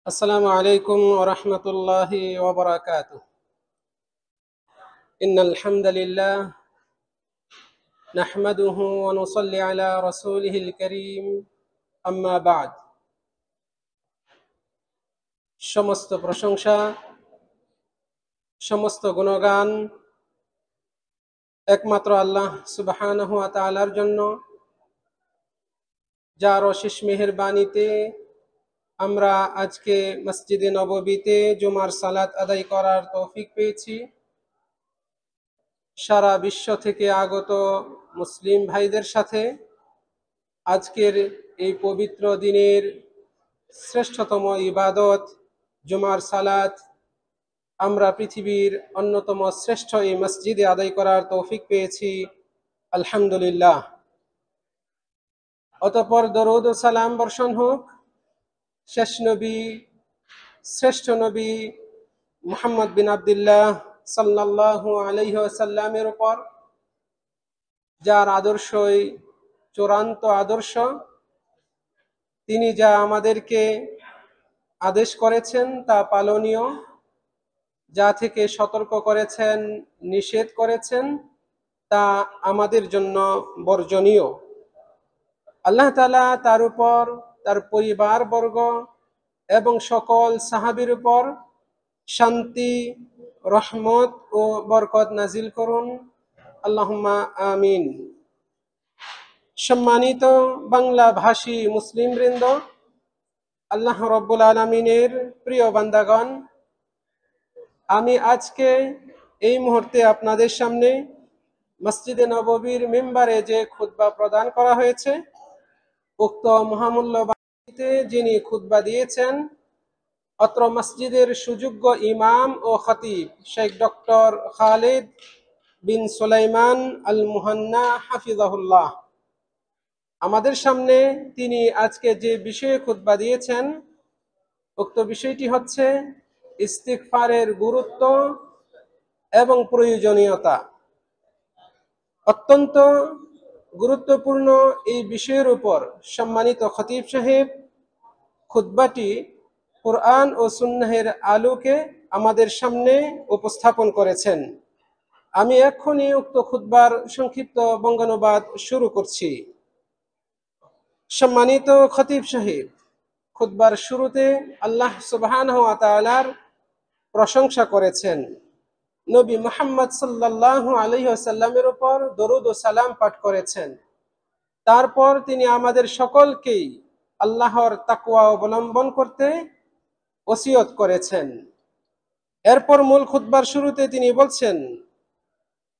السلام عليكم ورحمة الله وبركاته. إن الحمد لله نحمده ونصلي على رسوله الكريم أما بعد. সমস্ত প্রশংসা সমস্ত গুণগান একমাত্র আল্লাহ সুবহানাহু ওয়া তাআলার জন্য, যার অশেষ মেহেরবানিতে আমরা আজকে মসজিদে নববীতে জুমার সালাত আদায় করার তৌফিক পেয়েছি। সারা বিশ্ব থেকে আগত মুসলিম ভাইদের সাথে আজকের এই পবিত্র দিনের শ্রেষ্ঠতম ইবাদত জুমার সালাত আমরা পৃথিবীর অন্যতম শ্রেষ্ঠ এই মসজিদে আদায় করার তৌফিক পেয়েছি, আলহামদুলিল্লাহ। অতঃপর দরুদ ও সালাম বর্ষণ হোক শেষ নবী শ্রেষ্ঠ নবী মুহাম্মদ বিন আব্দুল্লাহ সাল্লাল্লাহু আলাইহি ওয়াসাল্লামের উপর, যার আদর্শই চূড়ান্ত আদর্শ। তিনি যা আমাদেরকে আদেশ করেছেন তা পালনীয়, যা থেকে সতর্ক করেছেন নিষেধ করেছেন তা আমাদের জন্য বর্জনীয়। আল্লাহ তাআলা তার উপর, তার পরিবারবর্গ এবং সকল সাহাবীর উপর শান্তি, রহমত ও বরকত নাজিল করুন, আল্লাহুম্মা আমিন। সম্মানিত বাংলা ভাষী মুসলিম বৃন্দ, আল্লাহ রব্বুল আলামিনের প্রিয় বান্দাগণ, আমি আজকে এই মুহূর্তে আপনাদের সামনে মসজিদে নববীর মিম্বারে যে খুতবা প্রদান করা হয়েছে, উক্ত মহামূল্যবাণীতে যিনি খুতবা দিয়েছেন অত্র মসজিদের সুযোগ্য ইমাম ও খতিব শেখ ডক্টর খালিদ বিন সুলাইমান আল মুহান্না হাফিজাহুল্লাহ। আমাদের সামনে তিনি আজকে যে বিষয়ে খুতবা দিয়েছেন, উক্ত বিষয়টি হচ্ছে ইস্তিগফারের গুরুত্ব এবং প্রয়োজনীয়তা। অত্যন্ত গুরুত্বপূর্ণ এই বিষয়ের উপর সম্মানিত খতিব সাহেব খুতবাটি কুরআন ও সুন্নাহের আলোকে আমাদের সামনে উপস্থাপন করেছেন। আমি এক্ষুনি উক্ত খুতবার সংক্ষিপ্ত বঙ্গানুবাদ শুরু করছি। সম্মানিত খতিব সাহেব খুতবার শুরুতে আল্লাহ সুবহানাহু ওয়া তাআলার প্রশংসা করেছেন, নবী মুহাম্মদ সাল্লাল্লাহু আলাইহি ওয়াসাল্লামের উপর দরুদ ও সালাম পাঠ করেছেন। তারপর তিনি আমাদের সকলকেই আল্লাহর তাকওয়া অবলম্বন করতে ওসিয়ত করেছেন। এরপর মূল খুতবার শুরুতে তিনি বলছেন,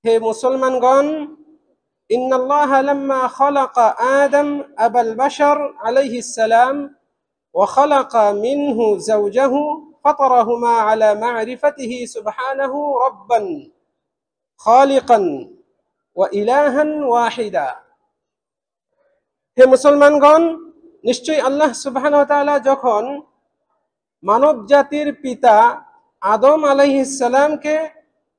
হে মুসলমানগণ, ইন্নাল্লাহা লাম্মা খালাকা আদম আবাল বাশার আলাইহিস সালাম ওয়া খালাকা মিনহু যাওজাহু ফাতারাহুমা আলা মা'রিফাতিহি সুবহানাহু রাব্বান খালিকান ওয়া ইলাহান ওয়াহিদা। হে মুসলমানগণ, নিশ্চয়ই আল্লাহ সুবহানাহু ওয়া তাআলা যখন মানব জাতির পিতা আদম আলাইহিস সালামকে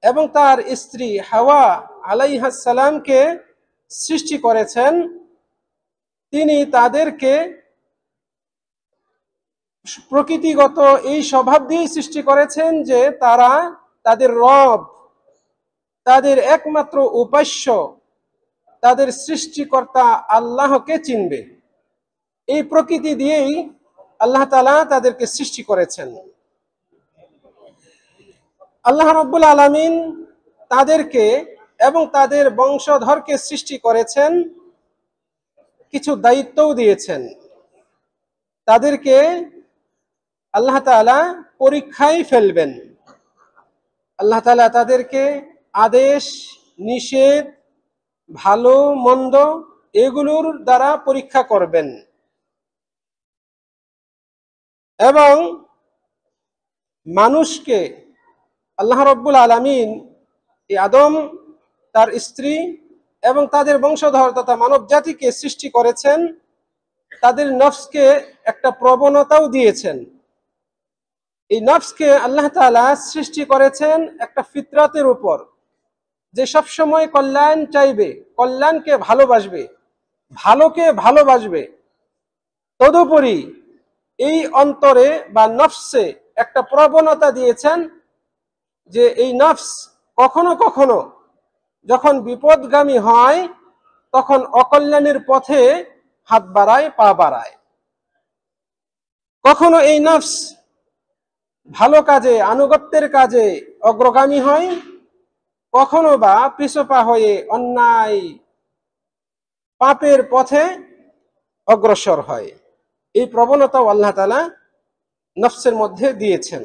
এবং তার স্ত্রী হাওয়া আলাইহাস সালামকে সৃষ্টি করেছেন, তিনি তাদেরকে প্রকৃতিগত এই স্বভাব দিয়ে সৃষ্টি করেছেন যে তারা তাদের রব, তাদের একমাত্র উপাস্য, তাদের সৃষ্টিকর্তা আল্লাহকে চিনবে। এই প্রকৃতি দিয়েই আল্লাহ তাআলা তাদেরকে সৃষ্টি করেছেন। আল্লাহ রাব্বুল আলামিন তাদেরকে এবং তাদের বংশধরকে সৃষ্টি করেছেন, কিছু দায়িত্বও দিয়েছেন। তাদেরকে আল্লাহ তাআলা পরীক্ষায় ফেলবেন। আল্লাহ তাআলা তাদেরকে আদেশ নিষেধ, ভালো মন্দ এগুলোর দ্বারা পরীক্ষা করবেন এবং মানুষকে আল্লাহ রাব্বুল আলামিন এই আদম, তার স্ত্রী এবং তাদের বংশধর তথা মানব জাতিকে সৃষ্টি করেছেন, তাদের নফসকে একটা প্রবণতাও দিয়েছেন। এই নফসকে আল্লাহ তাআলা সৃষ্টি করেছেন একটা ফিতরাতের উপর, যে সব সময় কল্যাণ চাইবে, কল্যাণকে ভালোবাসবে, ভালোকে ভালোবাসবে। তদুপরি এই অন্তরে বা নফসে একটা প্রবণতা দিয়েছেন যে এই নফস কখনো কখনো যখন বিপদগামী হয় তখন অকল্যাণের পথে হাত বাড়ায়, পা বাড়ায়। কখনো এই নফস ভালো কাজে, আনুগত্যের কাজে অগ্রগামী হয়, কখনো বা পিছপা হয়ে অন্যায় পাপের পথে অগ্রসর হয়। এই প্রবণতাও আল্লাহ তাআলা নফসের মধ্যে দিয়েছেন।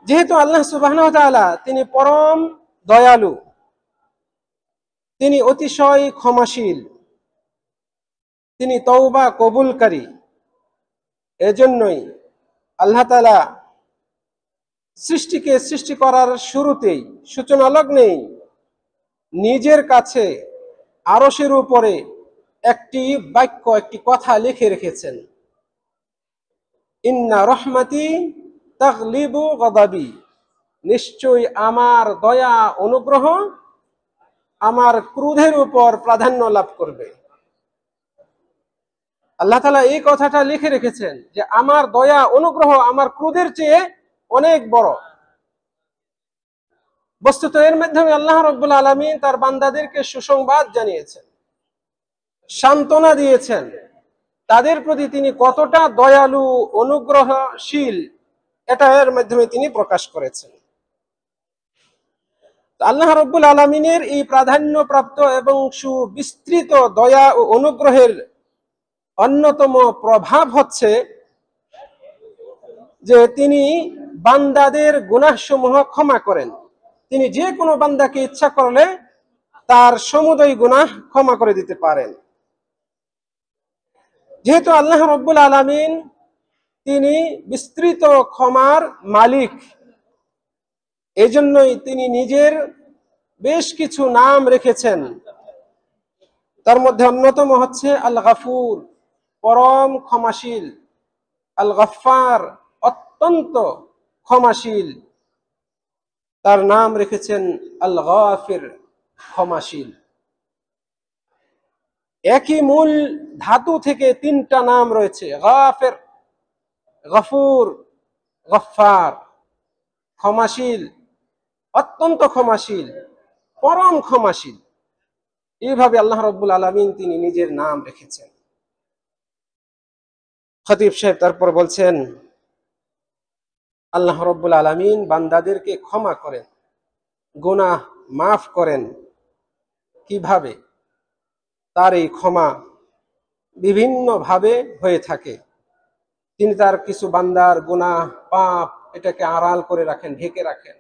যেহেতু আল্লাহ সুবহানাহু ওয়া তাআলা তিনি পরম দয়ালু, তিনি অতিশয় ক্ষমাশীল, তিনি তওবা কবুলকারী, এজন্যই আল্লাহ তাআলা সৃষ্টিকে সৃষ্টি করার শুরুতেই, সূচনা লগ্নেই নিজের কাছে আরশের উপরে একটি বাক্য, একটি কথা লিখে রেখেছেন, ইন্না রহমাতি তাগলিবু গদাবি, নিশ্চয়ই আমার দয়া অনুগ্রহ আমার ক্রোধের উপর প্রাধান্য লাভ করবে। আল্লাহ তাআলা এই কথাটা লিখে রেখেছেন যে আমার দয়া অনুগ্রহ আমার ক্রোধের চেয়ে অনেক বড়। বস্তুত এর মাধ্যমে আল্লাহ রাব্বুল আলামিন তার বান্দাদেরকে সুসংবাদ জানিয়েছেন, সান্ত্বনা দিয়েছেন, তাদের প্রতি তিনি কতটা দয়ালু, অনুগ্রহশীল, এটা এর মাধ্যমে তিনি প্রকাশ করেছেন। আল্লাহ রাব্বুল আলামিনের এই প্রাধান্যপ্রাপ্ত এবং সুবিস্তৃত দয়া ও অনুগ্রহের অন্যতম প্রভাব হচ্ছে যে তিনি বান্দাদের গুনাহসমূহ ক্ষমা করেন। তিনি যে কোনো বান্দাকে ইচ্ছা করলে তার সমুদয় গুনাহ ক্ষমা করে দিতে পারেন। যেহেতু আল্লাহ রাব্বুল আলামিন তিনি বিস্তৃত ক্ষমার মালিক, এজন্যই তিনি নিজের বেশ কিছু নাম রেখেছেন। তার মধ্যে অন্যতম হচ্ছে আল গাফুর, পরম ক্ষমাশীল, আল গাফফার, অত্যন্ত ক্ষমাশীল। তার নাম রেখেছেন আল গাফির, ক্ষমাশীল। একই মূল ধাতু থেকে তিনটা নাম রয়েছে, গাফির, গফুর, গফফার। ক্ষমাশীল, অত্যন্ত ক্ষমাশীল, পরম ক্ষমাশীল, এইভাবে আল্লাহ রাব্বুল আলামিন তিনি নিজের নাম রেখেছেন। খতিব সাহেব তারপর বলছেন, আল্লাহ রাব্বুল আলামিন বান্দাদেরকে ক্ষমা করেন, গুনাহ মাফ করেন। কিভাবে? তার এই ক্ষমা বিভিন্ন ভাবে হয়ে থাকে। তিনি তার কিছু বান্দার গুনাহ, পাপ এটাকে আড়াল করে রাখেন, ঢেকে রাখেন,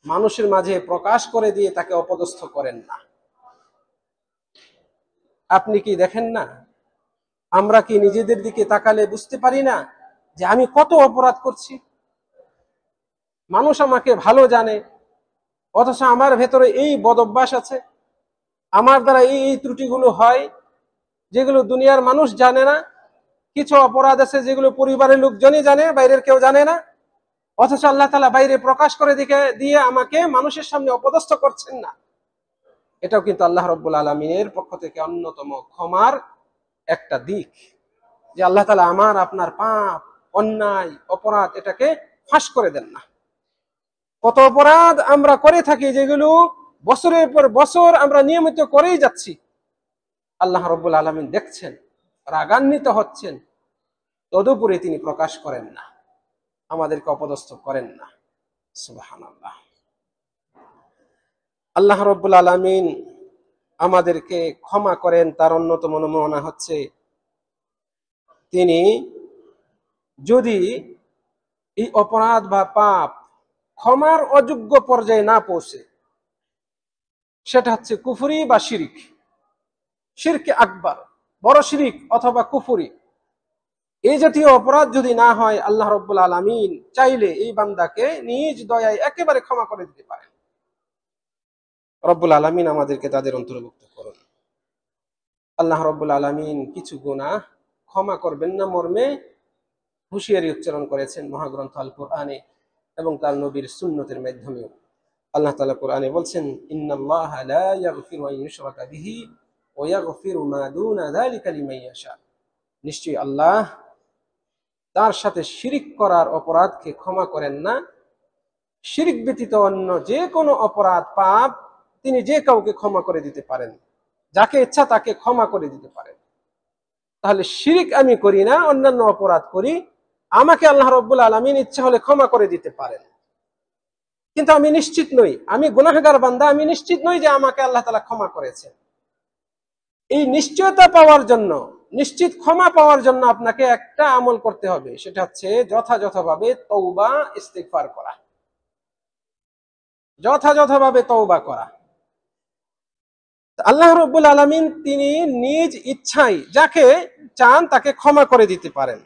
মানুষের মাঝে প্রকাশ করে দিয়ে তাকে অপদস্থ করেন না। আপনি কি দেখেন না, আমরা কি নিজেদের দিকে তাকালে বুঝতে পারি না যে আমি কত অপরাধ করছি? মানুষ আমাকে ভালো জানে, অথচ আমার ভেতরে এই বদঅভ্যাস আছে, আমার দ্বারা এই ত্রুটিগুলো হয় যেগুলো দুনিয়ার মানুষ জানে না। কিছু অপরাধ আছে যেগুলো পরিবারের লোকজনই জানে, বাইরের কেউ জানে না, অথচ আল্লাহ তাআলা বাইরে প্রকাশ করে দিয়ে আমাকে মানুষের সামনে অপদস্থ করছেন না। এটাও কিন্তু আল্লাহ রাব্বুল আলামিনের পক্ষ থেকে অন্যতম ক্ষমার একটা দিক, যে আল্লাহ তাআলা আমার আপনার পাপ, অন্যায়, অপরাধ এটাকে ফাঁস করে দেন না। কত অপরাধ আমরা করে থাকি যেগুলো বছরের পর বছর আমরা নিয়মিত করেই যাচ্ছি। আল্লাহ রাব্বুল আলামিন দেখছেন, রাগান্বিত হচ্ছেন, তদুপরি তিনি প্রকাশ করেন না, আমাদেরকে অপদস্থ করেন না। সুবহানাল্লাহ। আল্লাহ রাব্বুল আলামিন আমাদেরকে ক্ষমা করেন, তার অন্যতম নমুনা হচ্ছে তিনি যদি এই অপরাধ বা পাপ ক্ষমার অযোগ্য পর্যায়ে না পৌঁছে, সেটা হচ্ছে কুফরি বা শিরিক, শিরকে আকবার, বড় শিরিক অথবা কুফরি, এই জাতীয় অপরাধ যদি না হয়, আল্লাহ রাব্বুল আলামিন চাইলে এই বান্দাকে নিজ দয়ায় একেবারে ক্ষমা করে দিতে পারেন। রব্বুল আলামিন আমাদেরকে তাদের অন্তর্ভুক্ত করুন। আল্লাহ রাব্বুল আলামিন কিছু গুনাহ ক্ষমা করবেন না মর্মে হুঁশিয়ারি উচ্চারণ করেছেন মহাগ্রন্থ আল কোরআনে এবং তার নবীর সুন্নতের মাধ্যমে। আল্লাহ তাআলা কোরআনে বলছেন, ইন্নাল্লাহা লা ইয়াগফিরু আন ইউশরাকা বিহি ওয়া ইয়াগফিরু মা দুনা যালিকা লিমান ইয়াশা। নিশ্চয়ই আল্লাহ তার সাথে শিরিক করার অপরাধকে ক্ষমা করেন না। শিরিক ব্যতীত অন্য যে কোনো অপরাধ পাপ তিনি যে কাউকে ক্ষমা করে দিতে পারেন, যাকে ইচ্ছা তাকে ক্ষমা করে দিতে পারেন। তাহলে শিরিক আমি করি না, অন্যান্য অপরাধ করি, আমাকে আল্লাহ রাব্বুল আলামিন ইচ্ছা হলে ক্ষমা করে দিতে পারেন, কিন্তু আমি নিশ্চিত নই, আমি গুনাহগার বান্দা, আমি নিশ্চিত নই যে আমাকে আল্লাহ তাআলা ক্ষমা করেছেন। এই নিশ্চয়তা পাওয়ার জন্য, নিশ্চিত ক্ষমা পাওয়ার জন্য আপনাকে একটা আমল করতে হবে, সেটা হচ্ছে যথাযথভাবে তওবা ইস্তিগফার করা, যথাযথভাবে তওবা করা। আল্লাহ রাব্বুল আলামিন তিনি নিজ ইচ্ছায় যাকে চান তাকে ক্ষমা করে দিতে পারেন।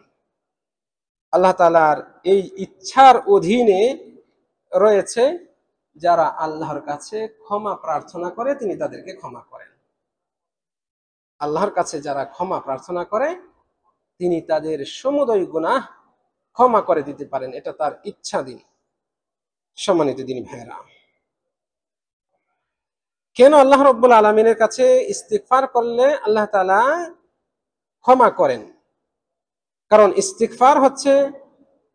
আল্লাহ তাআলার এই ইচ্ছার অধীনে রয়েছে যারা আল্লাহর কাছে ক্ষমা প্রার্থনা করে তিনি তাদেরকে ক্ষমা করেন। আল্লাহর কাছে যারা ক্ষমা প্রার্থনা করে তিনি তাদের সমুদয় গুনাহ ক্ষমা করে দিতে পারেন, এটা তার ইচ্ছাধীন। সম্মানিত দিনী ভাইরা, কেন আল্লাহ রাব্বুল আলামিনের কাছে ইস্তিগফার করলে আল্লাহ তাআলা ক্ষমা করেন? কারণ ইস্তিগফার হচ্ছে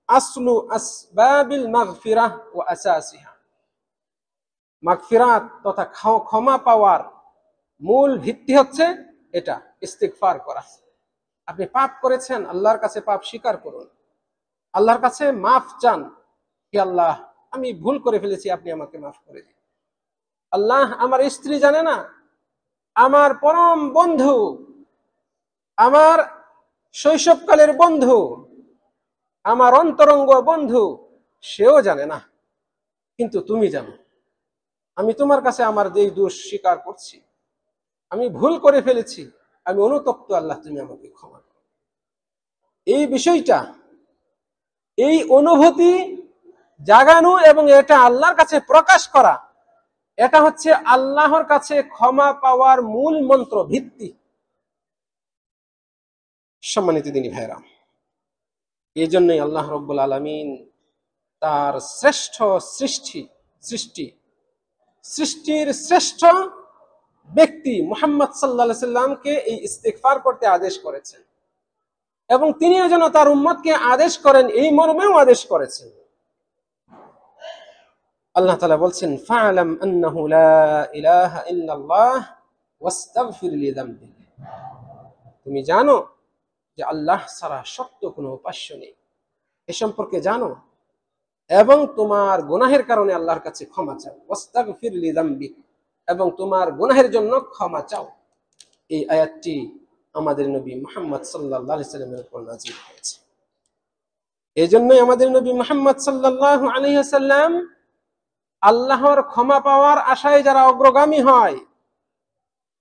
আসলু আসবাবিল মাগফিরাহ ওয়া আসাসিহা। মাগফিরাত তথা ক্ষমা পাওয়ার মূল ভিত্তি হচ্ছে এটা, ইস্তিগফার করা। আপনি পাপ করেছেন, আল্লাহর কাছে পাপ স্বীকার করুন, আল্লাহর কাছে মাফ চান, হে আল্লাহ আমি ভুল করে ফেলেছি, আপনি আমাকে মাফ করে দিন। আল্লাহ আমার স্ত্রী জানে না, আমার পরম বন্ধু, আমার শৈশবকালের বন্ধু, আমার অন্তরঙ্গ বন্ধু, সেও জানে না, কিন্তু তুমি জানো। আমি তোমার কাছে আমার এই দোষ স্বীকার করছি, আমি ভুল করে ফেলেছি, আমি অনুতপ্ত, আল্লাহ তুমি আমাকে ক্ষমা করো। এই বিষয়টা, এই অনুভূতি জাগানো এবং এটা আল্লাহর কাছে প্রকাশ করা, এটা হচ্ছে আল্লাহর কাছে ক্ষমা পাওয়ার মূল মন্ত্র, ভিত্তি। সম্মানিত দিনী ভাইরা, এই জন্যই আল্লাহ রাব্বুল আলামিন তার শ্রেষ্ঠ সৃষ্টির শ্রেষ্ঠ ব্যক্তি মুহাম্মদ সাল্লাল্লাহু আলাইহি সাল্লামকে এই ইস্তিগফার করতে আদেশ করেছেন, এবং তিনিও যেন তার উম্মতকে আদেশ করেন এই মর্মেও আদেশ করেছেন। আল্লাহ তাআলা বলছেন, ফা'লাম আন্নাহু লা ইলাহা ইল্লাল্লাহ ওয়াস্তাগফির লিযামবিক। তুমি জানো যে আল্লাহ ছাড়া সত্য কোনো উপাস্য নেই, এ সম্পর্কে জানো, এবং তোমার গুনাহের কারণে আল্লাহর কাছে ক্ষমা চাও। ওয়াস্তাগফির লিযামবিক, এবং তোমার গুনাহের জন্য ক্ষমা চাও। এই আয়াতটি আমাদের নবী মুহাম্মদ সাল্লাল্লাহু আলাইহি সাল্লামের উপর নাযিল হয়েছে। এজন্যই আমাদের নবী মুহাম্মদ সাল্লাল্লাহু আলাইহি ওয়াসাল্লাম আল্লাহর ক্ষমা পাওয়ার আশায় যারা অগ্রগামী হয়,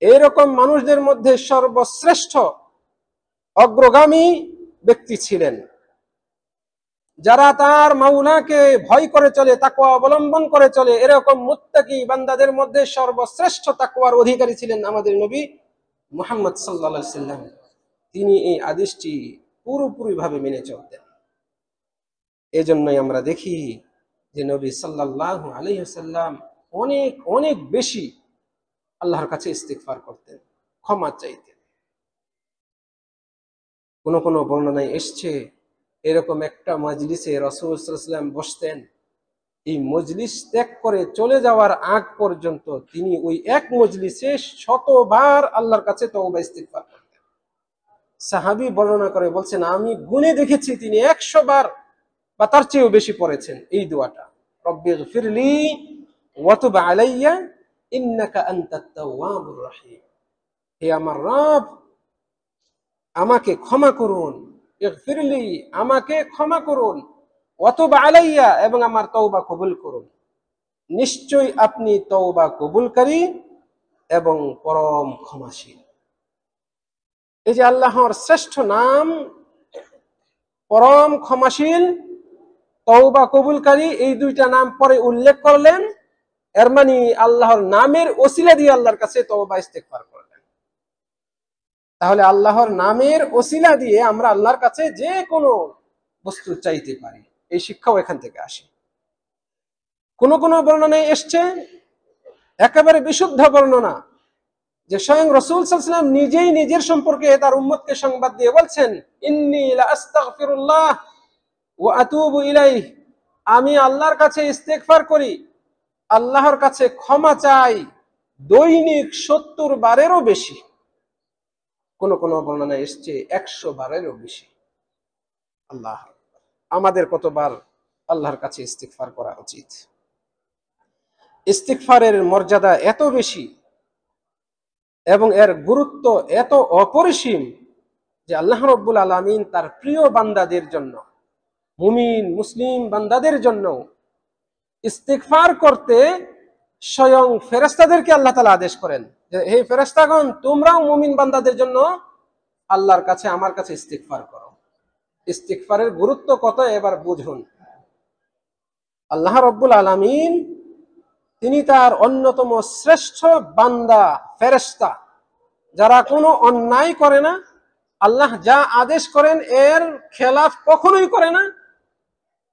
এরকম মানুষদের মধ্যে সর্বশ্রেষ্ঠ অগ্রগামী ব্যক্তি ছিলেন। যারা তার মাওলাকে ভয় করে চলে, তাকওয়া অবলম্বন করে চলে, এরকম মুত্তাকি বান্দাদের মধ্যে সর্বশ্রেষ্ঠ তাকওয়ার অধিকারী ছিলেন আমাদের নবী মুহাম্মদ সাল্লাল্লাহু আলাইহি সাল্লাম। তিনি এই আদেশটি পুরোপুরিভাবে মেনে চলতেন। এজন্যই আমরা দেখি যে নবী সাল্লাল্লাহু আলাইহি ওয়াসাল্লাম অনেক অনেক বেশি আল্লাহর কাছে ইস্তিগফার করতেন, ক্ষমা চাইতেন। কোন কোন বর্ণনায় এসছে এরকম একটা মজলিসে রাসূল সাল্লাল্লাহু আলাইহি ওয়াসাল্লাম বসতেন, এই মজলিস ত্যাগ করে চলে যাওয়ার আগ পর্যন্ত তিনি ওই এক মজলিসে শতবার আল্লাহর কাছে তওবা ইস্তিগফার করতেন। সাহাবী বর্ণনা করে বলছেন, আমি গুনে দেখেছি তিনি 100 বার বা তার চেয়েও বেশি পড়েছেন এই দোয়াটা, রব্বিগফিরলি ওয়া তুব আলাইয়া ইন্নাকা আনতাত তাওয়াবুর রহিম। হে আমার রব, আমাকে ক্ষমা করুন, ইগফিরলি, আমাকে ক্ষমা করুন, ওয়া তুব আলাইয়া, এবং আমার তওবা কবুল করুন, নিশ্চয়ই আপনি তওবা কবুলকারী এবং পরম ক্ষমাশীল। এই যে আল্লাহর শ্রেষ্ঠ নাম পরম ক্ষমাশীল, তওবা কবুলকারী, এই দুইটা নাম পরে উল্লেখ করলেন, এর মানে আল্লাহর নামের ওসিলা দিয়ে আল্লাহর কাছে তওবা ইস্তিগফার করলেন। তাহলে আল্লাহর নামের ওসিলা দিয়ে আমরা আল্লাহর কাছে যে কোনো বস্তু চাইতে পারি, এই শিক্ষাও এখান থেকে আসে। কোন কোন বর্ণনায় এসছে একেবারে বিশুদ্ধ বর্ণনা, যে স্বয়ং রাসূল সাল্লাল্লাহু আলাইহি ওয়াসাল্লাম নিজেই নিজের সম্পর্কে তার উম্মতকে সংবাদ দিয়ে বলছেন, ইন্নী লা আস্তাগফিরুল্লাহ ওয়া আতুবু ইলাইহি, আমি আল্লাহর কাছে ইস্তেগফার করি, আল্লাহর কাছে ক্ষমা চাই দৈনিক 70 বারেরও বেশি। কোন কোন বর্ণনায় এসেছে 100 বারেরও বেশি। আল্লাহ, আমাদের কতবার আল্লাহর কাছে ইস্তিগফার করা উচিত? ইস্তিগফারের মর্যাদা এত বেশি এবং এর গুরুত্ব এত অপরিসীম যে আল্লাহ রাব্বুল আলামিন তার প্রিয় বান্দাদের জন্য, মুমিন মুসলিম বান্দাদের জন্য ইস্তিগফার করতে স্বয়ং ফেরেশতাদেরকে আল্লাহ তাআলা আদেশ করেন যে, হে ফেরেশতাগণ, তোমরাও মুমিন বান্দাদের জন্য আল্লাহর কাছে, আমার কাছে ইস্তিগফার করো। ইস্তিগফারের গুরুত্ব কত এবার বুঝুন। আল্লাহ রাব্বুল আলামিন তিনি তার অন্যতম শ্রেষ্ঠ বান্দা ফেরেশতা, যারা কোনো অন্যায় করে না, আল্লাহ যা আদেশ করেন এর খেলাফ কখনোই করে না,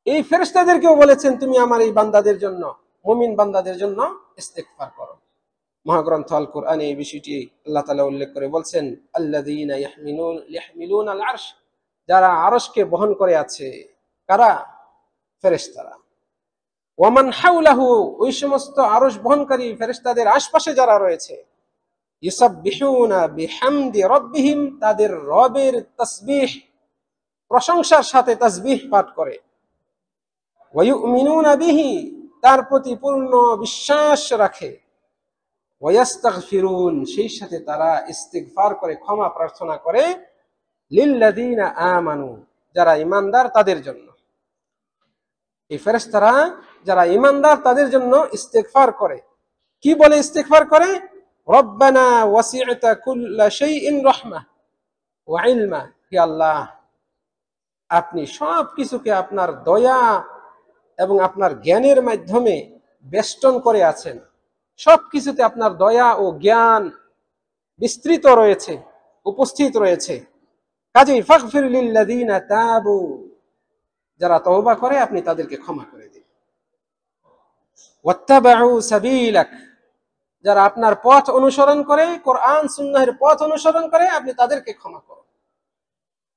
এই ফেরেশতাদেরকেও বলেছেন তুমি আমার এই বান্দাদের জন্য, মুমিন বান্দাদের জন্য ইস্তিগফার করো। মহাগ্রন্থ আল কোরআনে এই বিষয়টি আল্লাহ তাআলা উল্লেখ করে বলছেন, আল্লাযীনা ইয়াহমিলুনাল আরশ, যারা আরশকে বহন করে আছে। কারা? ফেরেশতারা। ওয়ামান হাওলাহু, ওই সমস্ত আরশ বহনকারী ফেরেশতাদের আশপাশে যারা রয়েছে, ইউসাব্বিহুনা বিহামদি রাব্বিহিম, তাদের রবের তাসবিহ, প্রশংসার সাথে তাসবিহ পাঠ করে। ওয়া ইউমিনুনা বিহি, তার প্রতি পূর্ণ বিশ্বাস রাখে। ওয়া ইস্তাগফিরুন, সেই সাথে তারা ইস্তিগফার করে, ক্ষমা প্রার্থনা করে। লিল্লাযীনা আমানু, যারা ঈমানদার তাদের জন্য। এই ফেরেশতারা যারা ঈমানদার তাদের জন্য ইস্তিগফার করে। কি বলে ইস্তিগফার করে? রব্বানা ওয়াসি'তা কুল্লা শাইইন রাহমাহ ওয়া ইলমা, হে আল্লাহ, আপনি সব কিছুকে আপনার দয়া এবং আপনার জ্ঞানের মাধ্যমে বেষ্টন করে আছেন। সব কিছুতে আপনার দয়া ও জ্ঞান বিস্তৃত রয়েছে, উপস্থিত রয়েছে। কাজেই ফাগফির লিল্লাযীনা তাবু, যারা তওবা করে আপনি তাদেরকে ক্ষমা করে দিন। ওয়াত্তাবাউ সাবিলাক, যারা আপনার পথ অনুসরণ করে, কোরআন সুন্নাহের পথ অনুসরণ করে, আপনি তাদেরকে ক্ষমা করুন।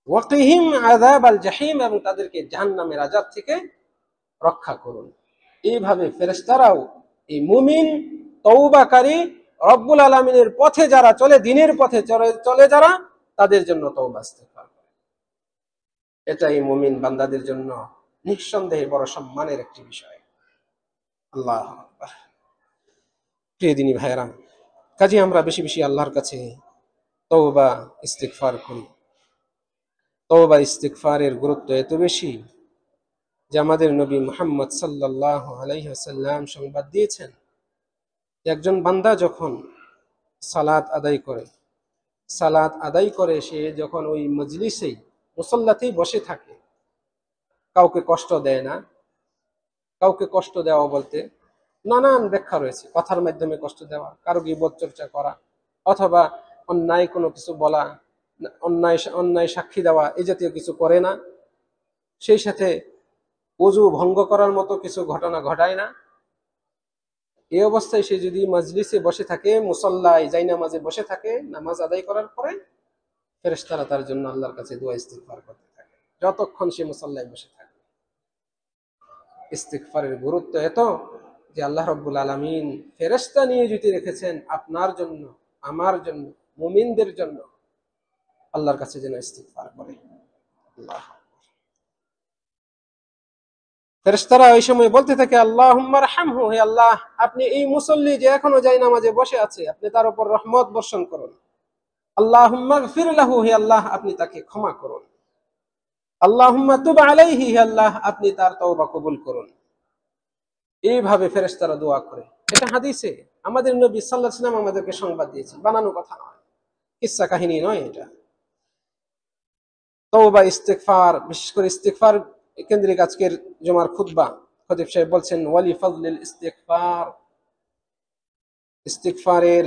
ওয়াকিহিম আযাবাল জাহিম, এবং তাদেরকে জাহান্নামের আযাব থেকে রক্ষা করুন। এইভাবে ফেরেশতারাও এই মুমিন তওবাকারী রব্বুল আলামিনের পথে যারা চলে, দ্বীনের পথে চলে যারা, তাদের জন্য তওবা ইস্তিগফার করে। এটাই মুমিন বান্দাদের জন্য নিঃসন্দেহে বড় সম্মানের একটি বিষয়। আল্লাহু আকবার। প্রিয় দিনী ভাইয়েরা, কাজে আমরা বেশি বেশি আল্লাহর কাছে তওবা ইস্তিগফার করি। তওবা ইস্তিগফারের গুরুত্ব এত বেশি যে আমাদের নবী মুহাম্মদ সাল্লাল্লাহু আলাইহি ওয়াসাল্লাম সংবাদ দিয়েছেন, একজন বান্দা যখন সালাত আদায় করে সে যখন ওই মজলিসেই, মুসল্লাতেই বসে থাকে, কাউকে কষ্ট দেয় না। কাউকে কষ্ট দেওয়া বলতে নানান ব্যাখ্যা রয়েছে। কথার মাধ্যমে কষ্ট দেওয়া, কারো গীবত চর্চা করা, অথবা অন্যায় কোনো কিছু বলা, অন্যায় সাক্ষী দেওয়া, এই জাতীয় কিছু করে না। সেই সাথে ওযু ভঙ্গ করার মতো কিছু ঘটনা ঘটায় না। এই অবস্থায় সে যদি মজলিসে বসে থাকে, মুসল্লায় জায়নামাজে বসে থাকে, নামাজ আদায় করার পরে ফেরেশতারা তার জন্য আল্লাহর কাছে দোয়া ইস্তিগফার করতে থাকে যতক্ষণ সে মুসল্লায় বসে থাকে। ইস্তিগফারের গুরুত্ব এত যে আল্লাহ রাব্বুল আলামিন ফেরেশতা নিয়োজিত রেখেছেন আপনার জন্য, আমার জন্য, মুমিনদের জন্য আল্লাহর কাছে যেন ইস্তিগফার করে। আল্লাহ, ফেরেশতারা ওই সময় বলতে থাকে, আল্লাহুম্মা রহমহু, হে আল্লাহ, আপনি এই মুসল্লি যে এখনো জায়নামাজে বসে আছে, আপনি তার উপর রহমত বর্ষণ করুন। আল্লাহুম্মা গফির লাহু, হে আল্লাহ, আপনি তাকে ক্ষমা করুন। আল্লাহুম্মা তুব আলাইহি, হে আল্লাহ, আপনি তার তওবা কবুল করুন। এইভাবে ফেরেশতারা দোয়া করে। এটা হাদিসে আমাদের নবী সাল্লাল্লাহু আলাইহি ওয়াসাল্লাম আমাদেরকে সংবাদ দিয়েছেন, বানানো কথা নয়, কিসসা কাহিনী নয়। এটা তওবা ইস্তিগফার, বিশেষ করে ইস্তিগফার কেন্দ্রিক আজকের জুমার খুতবা, খতিব সাহেব বলছেন, ওয়ালি ফাজলিল ইস্তিগফার, ইস্তিগফারের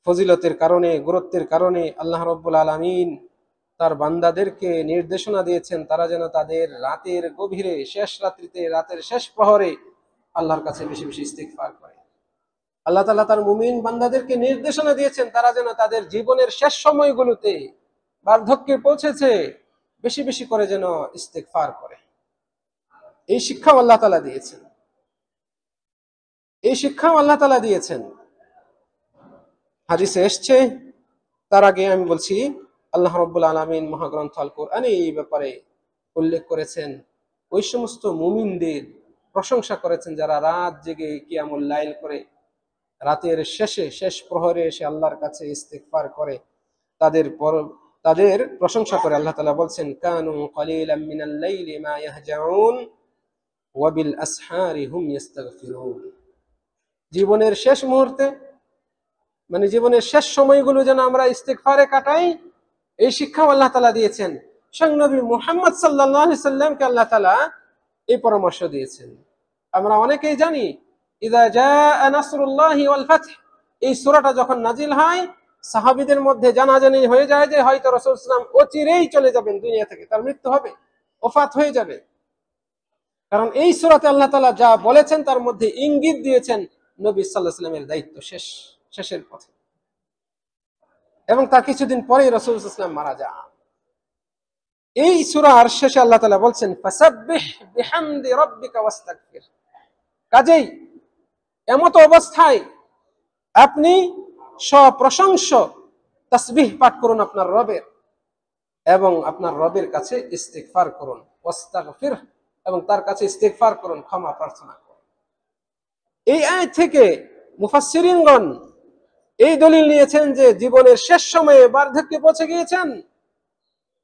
ফজিলতের কারণে, গুরুত্বের কারণে আল্লাহ রাব্বুল আলামিন তার বান্দাদেরকে নির্দেশনা দিয়েছেন তারা যেন তাদের রাতের গভীরে, শেষ রাত্রিতে, রাতের শেষ প্রহরে আল্লাহর কাছে বেশি বেশি ইস্তিগফার করে। আল্লাহ তাআলা তার মুমিন বান্দাদেরকে নির্দেশনা দিয়েছেন তারা যেন তাদের জীবনের শেষ সময়গুলোতে, বার্ধক্যে পৌঁছেছে, বেশি বেশি করে যেন ইস্তেগফার করে। এই শিক্ষাও আল্লাহ তাআলা দিয়েছেন, এই শিক্ষাও আল্লাহ তাআলা দিয়েছেন। হাদিসে এসছে, তার আগে আমি বলছি, আল্লাহ রাব্বুল আলামিন মহাগ্রন্থ আল কোরআনে এই ব্যাপারে উল্লেখ করেছেন, ওই সমস্ত মুমিনদের প্রশংসা করেছেন যারা রাত জেগে কিয়ামুল লাইল করে, রাতের শেষে শেষ প্রহরে এসে আল্লাহর কাছে ইস্তিগফার করে, তাদের প্রশংসা করে আল্লাহ তাআলা বলছেন, কানু কালিলাম মিনাল লাইলি মা ইয়াহজাউন ওয়া বিল আসহারি হুম ইস্তাগফিরুন। জীবনের শেষ মুহূর্তে, মানে জীবনের শেষ সময়গুলো যেন আমরা ইস্তিগফারে কাটাই, এই শিক্ষাও আল্লাহ তাআলা দিয়েছেন। স্বয়ং নবী মুহাম্মদ সাল্লাল্লাহু আলাইহি সাল্লামকে আল্লাহ তাআলা এই পরামর্শ দিয়েছেন। আমরা অনেকেই জানি, ইযা জাআ নাসরুল্লাহি ওয়াল ফাতহ, এই সূরাটা যখন নাজিল হয়, সাহাবীদের মধ্যে জানাজানি হয়ে যায় যে হয়তো রাসূল সাল্লাল্লাহু আলাইহি ওয়াসাল্লাম অচিরেই চলে যাবেন দুনিয়া থেকে, তার মৃত্যু হবে, ওফাত হয়ে যাবে। কারণ এই সূরাতে আল্লাহ তাআলা যা বলেছেন তার মধ্যে ইঙ্গিত দিয়েছেন নবী সাল্লাল্লাহু আলাইহি ওয়াসাল্লামের দায়িত্ব শেষের পথে, এবং তার কিছুদিন পরেই রাসূল সাল্লাল্লাহু আলাইহি ওয়াসাল্লাম মারা যান। এই সূরার শেষে আল্লাহ তাআলা বলছেন, ফাসাব্বিহ বিহামদি রাব্বিকা ওয়াস্তাগফির। কাজেই এমত অবস্থায় আপনি সপ্রশংস তাসবিহ পাঠ করুন আপনার রবের, এবং আপনার রবের কাছে ইস্তিগফার করুন, ওয়াস্তাগফির, এবং তার কাছে ইস্তিগফার করুন, ক্ষমা প্রার্থনা করুন। এই আয়াত থেকে মুফাসসিরিনগণ এই দলিল নিয়েছেন যে জীবনের শেষ সময়ে বার্ধক্যে পৌঁছে গিয়েছেন,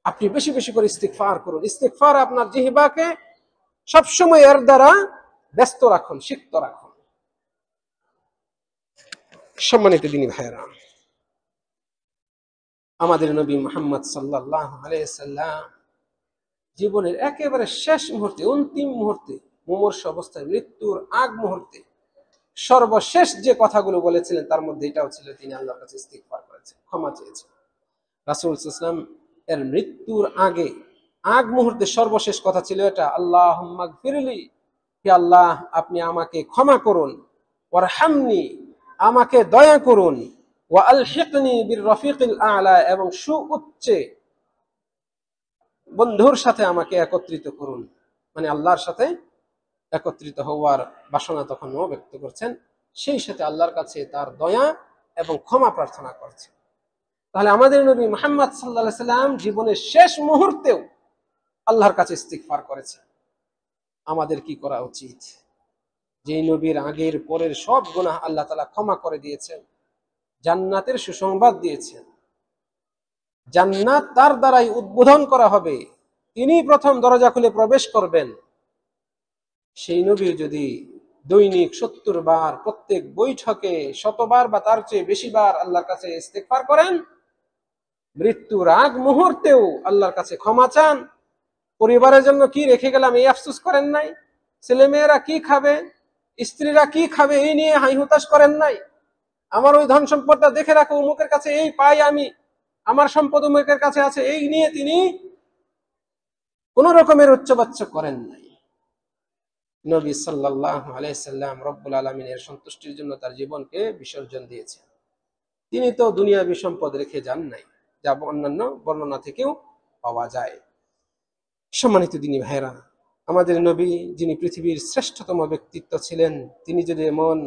আপনি বেশি বেশি করে ইস্তিগফার করুন। ইস্তিগফার আপনার জিহ্বাকে সবসময় এর দ্বারা ব্যস্ত রাখুন, সিক্ত রাখুন। সম্মানিত দিনী ভাইয়েরা, আমাদের নবী মুহাম্মদ সাল্লাল্লাহু আলাইহি সাল্লাম জীবনের একেবারে শেষ মুহূর্তে, অন্তিম মুহূর্তে, মুমূর্ষ অবস্থায়, মৃত্যুর আগ মুহূর্তে সর্বশেষ যে কথাগুলো বলেছিলেন তার মধ্যে এটাও ছিল, তিনি আল্লাহর কাছে ইস্তিগফার করেছেন, ক্ষমা চেয়েছেন। রাসূল সাল্লাল্লাহু আলাইহি ওয়াসাল্লাম এর মৃত্যুর আগে, আগ মুহূর্তে সর্বশেষ কথা ছিল এটা, আল্লাহুম্মা গফিরলি, হে আল্লাহ আপনি আমাকে ক্ষমা করুন, ওয়ারহামনি, আমাকে দয়া করুন, ওয়া আলহিকনি বির রফিকিল আ'লা, এবং সুউচ্চে বন্ধুর সাথে আমাকে একত্রিত করুন। মানে আল্লাহর সাথে একত্রিত হওয়ার বাসনা তখন ও ব্যক্ত করছেন, সেই সাথে আল্লাহর কাছে তার দয়া এবং ক্ষমা প্রার্থনা করছেন। তাহলে আমাদের নবী মুহাম্মদ সাল্লাল্লাহু আলাইহি সাল্লাম জীবনের শেষ মুহূর্তেও আল্লাহর কাছে ইস্তিগফার করেছেন। আমাদের কি করা উচিত? যেই নবীর আগের পরের সব গুনাহ আল্লাহ তাআলা ক্ষমা করে দিয়েছেন, জান্নাতের সুসংবাদ দিয়েছেন, জান্নাত তার দ্বারাই উদ্বোধন করা হবে, তিনি প্রথম দরজা খুলে প্রবেশ করবেন, সেই নবীর যদি দৈনিক 70 বার প্রত্যেক বৈঠকে 100 বার বা তার চেয়ে বেশি বার আল্লাহর কাছে ইস্তিগফার করেন, মৃত্যুর আগ মুহূর্তেও আল্লাহর কাছে ক্ষমা চান, পরিবারের জন্য কি রেখে গেলাম এই আফসোস করেন নাই, ছেলেমেয়েরা কি খাবে, স্ত্রীরা কি খাবে এই নিয়ে হাই হুতাশ করেন নাই, আমার ওই ধন সম্পদটা দেখে রাখো, অমুকের কাছে এই পাই আমি, আমার সম্পদ অমুকের কাছে আছে, এই নিয়ে তিনি কোন রকমের উচ্চবাচ্য করেন নাই। নবী সাল্লাল্লাহু আলাইহি সাল্লাম রব্বুল আলামিনের সন্তুষ্টির জন্য তার জীবনকে বিসর্জন দিয়েছেন। তিনি তো দুনিয়াবী সম্পদ রেখে যান নাই, যা অন্যান্য বর্ণনা থেকেও পাওয়া যায়। সম্মানিত দিনী ভাইরা, আমাদের নবী যিনি পৃথিবীর শ্রেষ্ঠতম ব্যক্তিত্ব ছিলেন, তিনি যদি এমন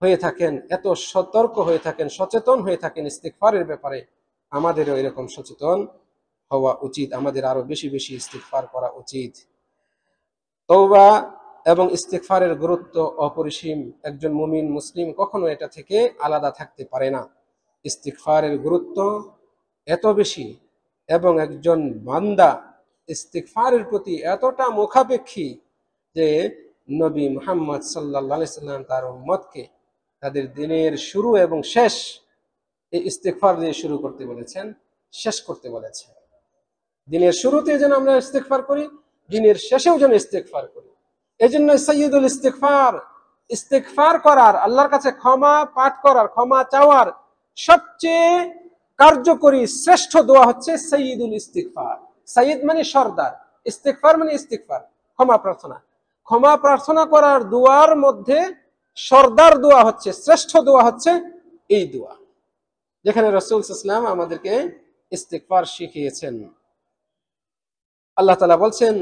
হয়ে থাকেন, এত সতর্ক হয়ে থাকেন, সচেতন হয়ে থাকেন ইস্তিগফারের ব্যাপারে, আমাদেরও এরকম সচেতন হওয়া উচিত, আমাদের আরো বেশি বেশি ইস্তিগফার করা উচিত। তওবা এবং ইস্তিগফারের গুরুত্ব অপরিসীম, একজন মুমিন মুসলিম কখনো এটা থেকে আলাদা থাকতে পারে না। ইস্তিগফারের গুরুত্ব এত বেশি, এবং একজন বান্দা ইস্তিগফারের প্রতি এতটা মুখাপেক্ষী যে নবী মুহাম্মদ সাল্লাল্লাহু আলাইহি সাল্লাম তার উম্মতকে তাদের দিনের শুরু এবং শেষ এই ইস্তিগফার দিয়ে শুরু করতে বলেছেন, শেষ করতে বলেছেন। দিনের শুরুতে যেন আমরা ইস্তিগফার করি, দিনের শেষেও যেন ইস্তিগফার করি। এজন্য সাইয়্যিদুল ইস্তিগফার, ইস্তিগফার করার, আল্লাহর কাছে ক্ষমা পাঠ করার, ক্ষমা চাওয়ার সবচেয়ে কার্যকরী শ্রেষ্ঠ দোয়া হচ্ছে সাইয়্যিদুল ইস্তিগফার। সাইয়্যিদ মানে সর্দার, ইস্তিগফার মানে ইস্তিগফার, ক্ষমা প্রার্থনা। ক্ষমা প্রার্থনা করার দোয়ার মধ্যে সর্দার দোয়া হচ্ছে, শ্রেষ্ঠ দোয়া হচ্ছে এই দোয়া, যেখানে রাসূল সাল্লাল্লাহু আলাইহি ওয়াসাল্লাম আমাদেরকে ইস্তিগফার শিখিয়েছেন। আল্লাহ তাআলা বলছেন,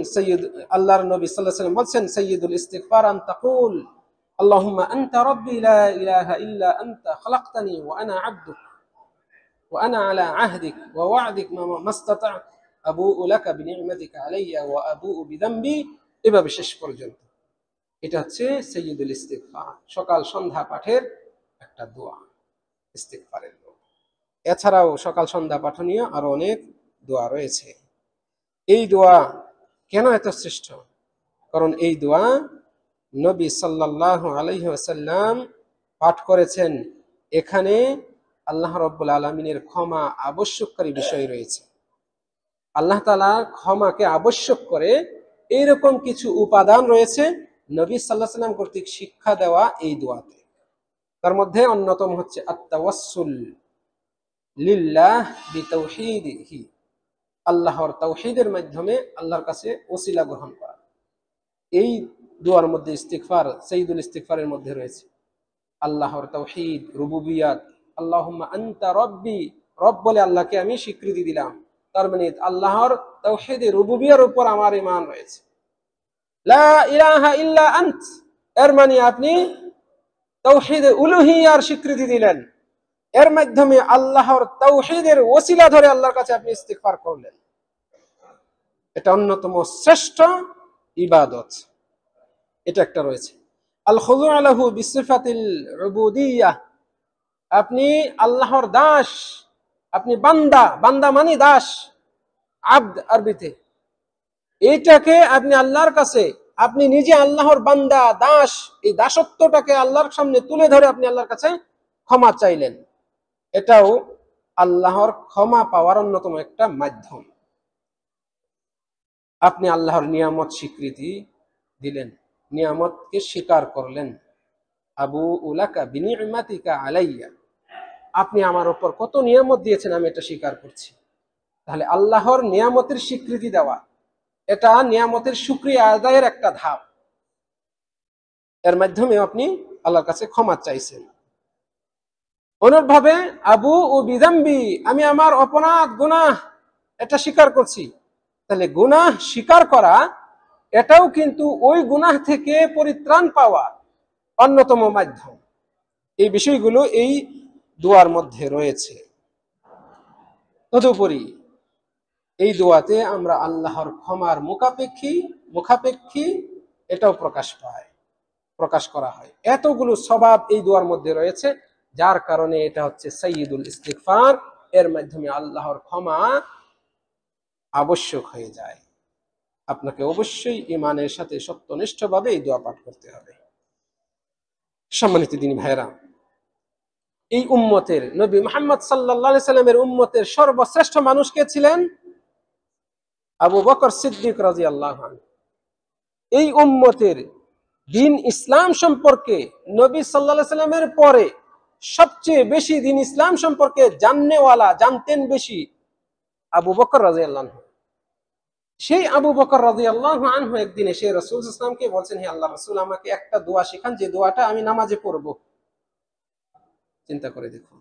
আল্লাহর নবী সাল্লাল্লাহু আলাইহি ওয়াসাল্লাম বলছেন, সাইয়্যিদুল ইস্তিগফার আন তাকুল আল্লাহুম্মা আনতা রাব্বি লা ইলাহা ইল্লা আনতা খালাকতানি ওয়া আনা আবদুক ওয়া আনা আলা আহদিক ওয়া ওয়া'দিক মাস্তাতা'তু আবুউ লাকা বিনি'মাতিকা আলাইয়া ওয়া আবুউ বিযামবি, এভাবে শেষ পর্যন্ত। এটা হচ্ছে সাইয়্যিদুল ইস্তিগফার, সকাল সন্ধ্যা পাঠের একটা দোয়া, ইস্তিগফারের দোয়া। এছাড়াও সকাল সন্ধ্যা পাঠনীয় আরো অনেক দোয়া রয়েছে। এই দোয়া কেন এত শ্রেষ্ঠ? কারণ এই দোয়া নবী সাল্লাল্লাহু আলাইহি ওয়াসাল্লাম পাঠ করেছেন। এখানে আল্লাহ রাব্বুল আলামিনের ক্ষমা আবশ্যককারী বিষয় রয়েছে। আল্লাহ তাআলা ক্ষমাকে আবশ্যক করে এইরকম কিছু উপাদান রয়েছে নবী সাল্লাল্লাহু আলাইহি ওয়াসাল্লাম কর্তৃক শিক্ষা দেওয়া এই দোয়াতে। তার মধ্যে অন্যতম হচ্ছে আত-তাওয়াসসুল লিল্লাহ বিতাওহীদিহি, আল্লাহর তাওহীদের মাধ্যমে আল্লাহর কাছে ওসিলা গ্রহণ করা। এই দোয়ার মধ্যে ইস্তিগফার, সাইয়্যিদুল ইস্তিগফারের মধ্যে রয়েছে আল্লাহর তাওহীদ, রুবুবিয়াত। আল্লাহুম্মা আনতা রাব্বি, রব বলে আল্লাহকে আমি স্বীকৃতি দিলাম, তার মানে আল্লাহর তাওহীদে রুবুবিয়ার উপর আমার ঈমান রয়েছে। লা ইলাহা ইল্লা আনত, এর মানে আপনি তাওহীদে উলুহিয়ার স্বীকৃতি দিলেন, এর মাধ্যমে আল্লাহর তাওহীদের ওসিলা ধরে আল্লাহর কাছে আপনি ইস্তিগফার করলেন। এটা অন্যতম শ্রেষ্ঠ ইবাদত, এটা একটা রয়েছে। আল খুযু' লাহু বিসিফাতিল উবুদিয়্যাহ, আপনি আল্লাহর দাস, আপনি বান্দা, বান্দা মানে দাস, আবদ আরবিতে। এইটাকে আপনি আল্লাহর কাছে, আপনি নিজে আল্লাহর বান্দা, দাস, এই দাসত্বটাকে আল্লাহর সামনে তুলে ধরে আপনি আল্লাহর কাছে ক্ষমা চাইলেন। এটাও আল্লাহর ক্ষমা পাওয়ার অন্যতম একটা মাধ্যম। আপনি আল্লাহর নিয়ামত স্বীকৃতি দিলেন, নিয়ামতকে স্বীকার করলেন। আবুউ লাকা বিনি'মাতিকা আলাইয়া, আপনি আমার উপর কত নিয়ামত দিয়েছেন আমি এটা স্বীকার করছি। তাহলে আল্লাহর নিয়ামতের স্বীকৃতি দেওয়া, এটা নিয়ামতের শুকরিয়া আদায়ের একটা ধাপ। এর মাধ্যমে আপনি আল্লাহর কাছে ক্ষমা চাইছেন। অনুরূপভাবে আবুউ বিযামবি, আমি আমার অপরাধ গুনাহ এটা স্বীকার করছি। তাহলে গুনাহ স্বীকার করা, এটাও কিন্তু ওই গুনাহ থেকে পরিত্রাণ পাওয়া অন্যতম মাধ্যম। এই বিষয়গুলো এই দোয়ার মধ্যে রয়েছে। তদুপরি এই দোয়াতে আমরা আল্লাহর ক্ষমার মুখাপেক্ষী এটাও প্রকাশ করা হয়। এতগুলো সওয়াব এই দোয়ার মধ্যে রয়েছে, যার কারণে এটা হচ্ছে সাইয়্যিদুল ইস্তিগফার। এর মাধ্যমে আল্লাহর ক্ষমা আবশ্যক হয়ে যায়। আপনাকে অবশ্যই ঈমানের সাথে সত্যনিষ্ঠভাবে এই দোয়া পাঠ করতে হবে। সম্মানিত দিনী ভাইরা, এই উম্মতের নবী মুহাম্মদ সাল্লাল্লাহু আলাইহি সাল্লামের উম্মতের সর্বশ্রেষ্ঠ মানুষ কে ছিলেন? আবু বকর সিদ্দিক রাদিয়াল্লাহু আনহু। এই উম্মতের দ্বীন ইসলাম সম্পর্কে নবী সাল্লাল্লাহু আলাইহি সাল্লামের পরে সবচেয়ে বেশি দ্বীন ইসলাম সম্পর্কে জানতেন বেশি আবু বকর রাদিয়াল্লাহু আনহু। সেই আবু বকর রাদিয়াল্লাহু আনহু একদিন এসে রাসূল সাল্লাল্লাহু আলাইহি ওয়াসাল্লামকে বলছেন, হে আল্লাহর রাসূল, আমাকে একটা দোয়া শেখান যে দোয়াটা আমি নামাজে পড়ব। চিন্তা করে দেখুন,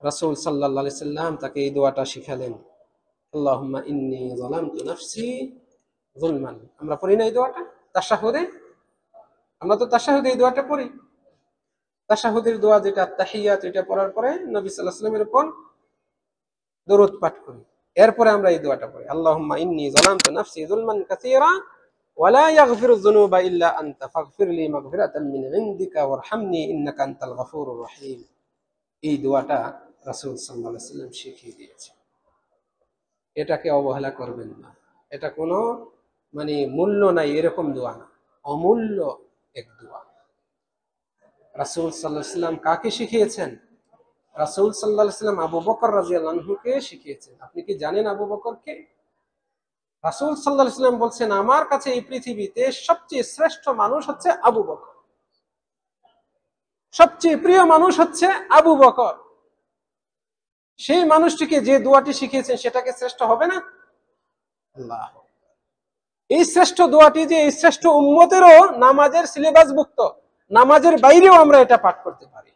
রাসূল সাল্লাল্লাহু আলাইহি সাল্লাম তাকে এই দোয়াটা শিখালেন, আল্লাহুম্মা ইন্নী যালামতু নাফসি যুলমান। আমরা পড়ি না এই দোয়াটা তাশাহুদে? আমরা তো তাশাহুদে এই দোয়াটা পড়ি। তাশাহুদের দোয়া যেটা তাহিয়াত, এটা পড়ার পরে নবী সাল্লাল্লাহু আলাইহি ওয়াসাল্লামের উপর দরুদ পাঠ করি। এরপরে আমরা এই দোয়াটা পড়ি, আল্লাহুম্মা ইন্নী যালামতু নাফসি যুলমান কাসীরা ওয়া লা ইয়াগফিরুয যুনুবা ইল্লা আনতা ফাগফিরলি মাগফিরাতাম মিন ইনদিকা ওয়ারহামনি ইন্নাকা আনতাল গফুরুর রহিম। এই দোয়াটা রাসূল সাল্লাল্লাহু আলাইহি ওয়াসাল্লাম শিখিয়ে দিয়েছেন। এটাকে অবহেলা করবেন না। এটা কোনো মূল্য নাই এরকম দোয়া না, অমূল্য এক দোয়া। রাসূল সাল্লাল্লাহু আলাইহি ওয়াসাল্লাম কাকে শিখিয়েছেন? রাসূল সাল্লাল্লাহু আলাইহি ওয়াসাল্লাম আবু বকর রাদিয়াল্লাহু আনহুকে শিখিয়েছেন। আপনি কি জানেন আবু বকর কে? রাসূল সাল্লাল্লাহু আলাইহি ওয়াসাল্লাম বলছেন, আমার কাছে এই পৃথিবীতে সবচেয়ে শ্রেষ্ঠ মানুষ হচ্ছে আবু বকর, সবচেয়ে প্রিয় মানুষ হচ্ছে আবু বকর। সেই মানুষটিকে যে দোয়াটি শিখিয়েছেন সেটাকে শ্রেষ্ঠ হবে না? আল্লাহ, এই শ্রেষ্ঠ দোয়াটি যে এই শ্রেষ্ঠ উম্মতেরও নামাজের সিলেবাসভুক্ত, নামাজের বাইরেও আমরা এটা পাঠ করতে পারি।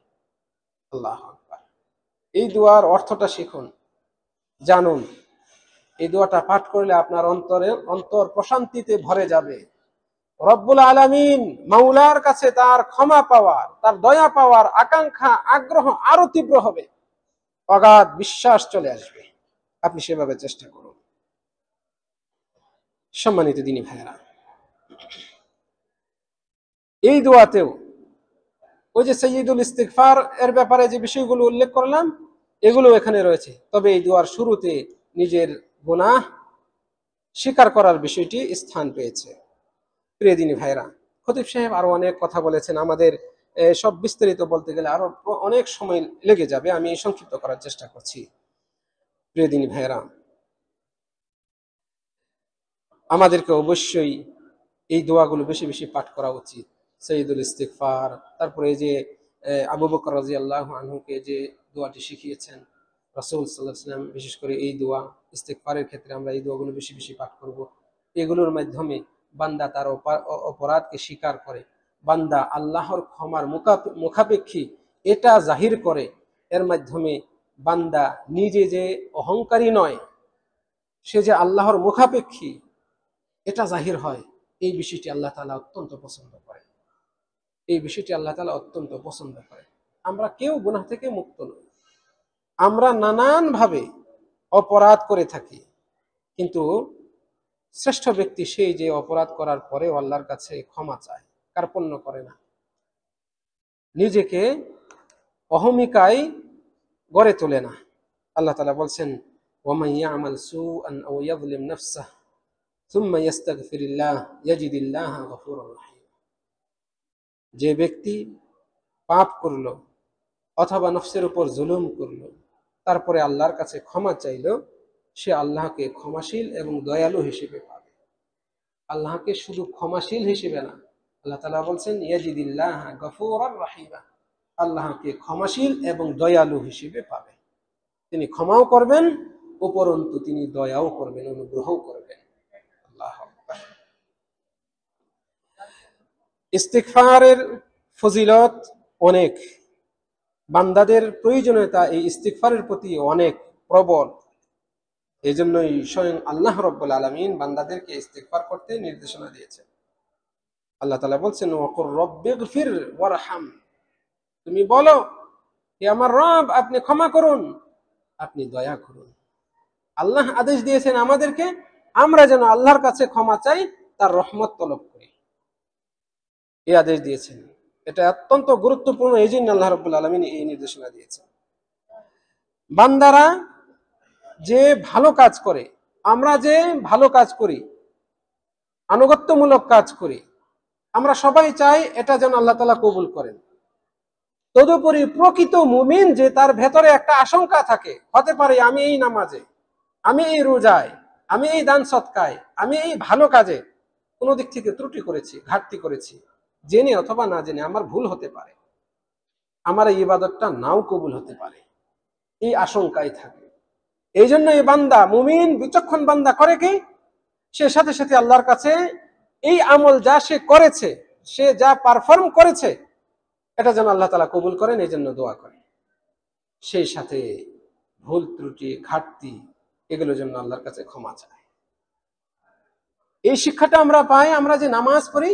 আল্লাহু আকবার। এই দোয়ার অর্থটা শিখুন, জানুন। এই দোয়াটা পাঠ করলে আপনার অন্তর প্রশান্তিতে ভরে যাবে। রব্বুল আলামিন মাওলার কাছে তার ক্ষমা পাওয়ার, তার দয়া পাওয়ার আকাঙ্ক্ষা, আগ্রহ আরো তীব্র হবে, অগাধ বিশ্বাস চলে আসবে। আপনি সেভাবে চেষ্টা করুন। সম্মানিত দিনী ভাইয়েরা, এই দোয়াতেও ওই যে সাইয়্যিদুল ইস্তিগফার এর ব্যাপারে যে বিষয়গুলো উল্লেখ করলাম, এগুলো এখানে রয়েছে। তবে এই দোয়ার শুরুতে নিজের গুনাহ স্বীকার করার বিষয়টি স্থান পেয়েছে। প্রিয় দিনী ভাইরা, খতিব সাহেব আরো অনেক কথা বলেছেন, আমাদের সব বিস্তারিত বলতে গেলে আরো অনেক সময় লেগে যাবে, আমি সংক্ষিপ্ত করার চেষ্টা করছি। প্রিয় দিনী ভাইরা, আমাদেরকে অবশ্যই এই দোয়াগুলো বেশি বেশি পাঠ করা উচিত। সাইয়্যিদুল ইস্তিগফার, তারপরে এই যে আবু বকর রাদিয়াল্লাহু আনহুকে যে দোয়াটি শিখিয়েছেন রাসূল সাল্লাল্লাহু আলাইহি ওয়াসাল্লাম, বিশেষ করে এই দোয়া ইস্তিগফারের ক্ষেত্রে আমরা এই দোয়াগুলো বেশি বেশি পাঠ করব। এগুলোর মাধ্যমে বান্দা তার অপরাধকে স্বীকার করে, বান্দা আল্লাহর ক্ষমার মুখাপেক্ষী এটা জাহির করে। এর মাধ্যমে বান্দা নিজে যে অহংকারী নয়, সে যে আল্লাহর মুখাপেক্ষী, এটা জাহির হয়। এই বিষয়টি আল্লাহ তাআলা অত্যন্ত পছন্দ করে। এই বিষয়টি আল্লাহ তাআলা অত্যন্ত পছন্দ করে। আমরা কেউ গুনাহ থেকে মুক্ত নই, আমরা নানান ভাবে অপরাধ করে থাকি, কিন্তু শ্রেষ্ঠ ব্যক্তি সেই যে অপরাধ করার পরে আল্লাহর কাছে ক্ষমা চায়, কার্পণ্য করে না, নিজেকে অহমিকায় গড়ে তোলে না। আল্লাহ তাআলা বলছেন, ওয়ামান ইয়ামাল সুআন আও ইয়াযলিম নাফসাহু সুম্মা ইয়াস্তাগফিরিল্লাহ ইয়াজিদিল্লাহা গফুরুর রাহিম। যে ব্যক্তি পাপ করলো অথবা নফসের উপর জুলুম করলো, তারপরে আল্লাহর কাছে ক্ষমা চাইল, সে আল্লাহকে ক্ষমাশীল এবং দয়ালু হিসেবে পাবে। আল্লাহকে শুধু ক্ষমাশীল হিসেবে না, আল্লাহ তাআলা বলছেন ইয়াজিদিল্লাহা গফুরুর রাহিম, আল্লাহকে ক্ষমাশীল এবং দয়ালু হিসেবে পাবে। তিনি ক্ষমাও করবেন, উপরন্তু তিনি দয়াও করবেন, অনুগ্রহও করবেন। আল্লাহু আকবার। ইস্তিগফারের ফজিলত অনেক, বান্দাদের প্রয়োজনীয়তা এই ইস্তিগফারের প্রতি অনেক প্রবল। এই জন্যই স্বয়ং আল্লাহ রাব্বুল আলামিন বান্দাদেরকে ইস্তিগফার করতে নির্দেশনা দিয়েছেন। আল্লাহ তাআলা বলছেন, ওয়াকুর রব্বিগফির ওয়ারহাম, তুমি বলো হে আমার রব, আপনি ক্ষমা করুন, আপনি দয়া করুন। আল্লাহ আদেশ দিয়েছেন আমাদেরকে, আমরা যেন আল্লাহর কাছে ক্ষমা চাই, তার রহমত তলব করি, এই আদেশ দিয়েছেন। এটা অত্যন্ত গুরুত্বপূর্ণ, এই জন্য আল্লাহ রাব্বুল আলামিন এই নির্দেশনা দিয়েছেন। বান্দারা যে ভালো কাজ করে, আমরা যে ভালো কাজ করি, আনুগত্যমূলক কাজ করি, আমরা সবাই চাই এটা যেন আল্লাহ তাআলা কবুল করেন। তদুপরি প্রকৃত মুমিন যে তার ভেতরে একটা আশঙ্কা থাকে, হতে পারে আমি এই নামাজে, আমি এই রোজায়, আমি এই দান সৎকায়, আমি এই ভালো কাজে কোনো দিক থেকে ত্রুটি করেছি, ঘাটতি করেছি, জেনে অথবা না জেনে আমার ভুল হতে পারে, আমার এই ইবাদতটা নাও কবুল হতে পারে, এই আশঙ্কায় থাকে। এই জন্য এই বান্দা, মুমিন বিচক্ষণ বান্দা করে কি, সে সাথে সাথে আল্লাহর কাছে এই আমল যা সে করেছে, সে যা পারফর্ম করেছে, এটা যেন আল্লাহ তাআলা কবুল করেন, এই জন্য দোয়া করে। সেই সাথে ভুল ত্রুটি ঘাটতি এগুলো জন্য আল্লাহর কাছে ক্ষমা চায়। এই শিক্ষাটা আমরা পাই, আমরা যে নামাজ পড়ি,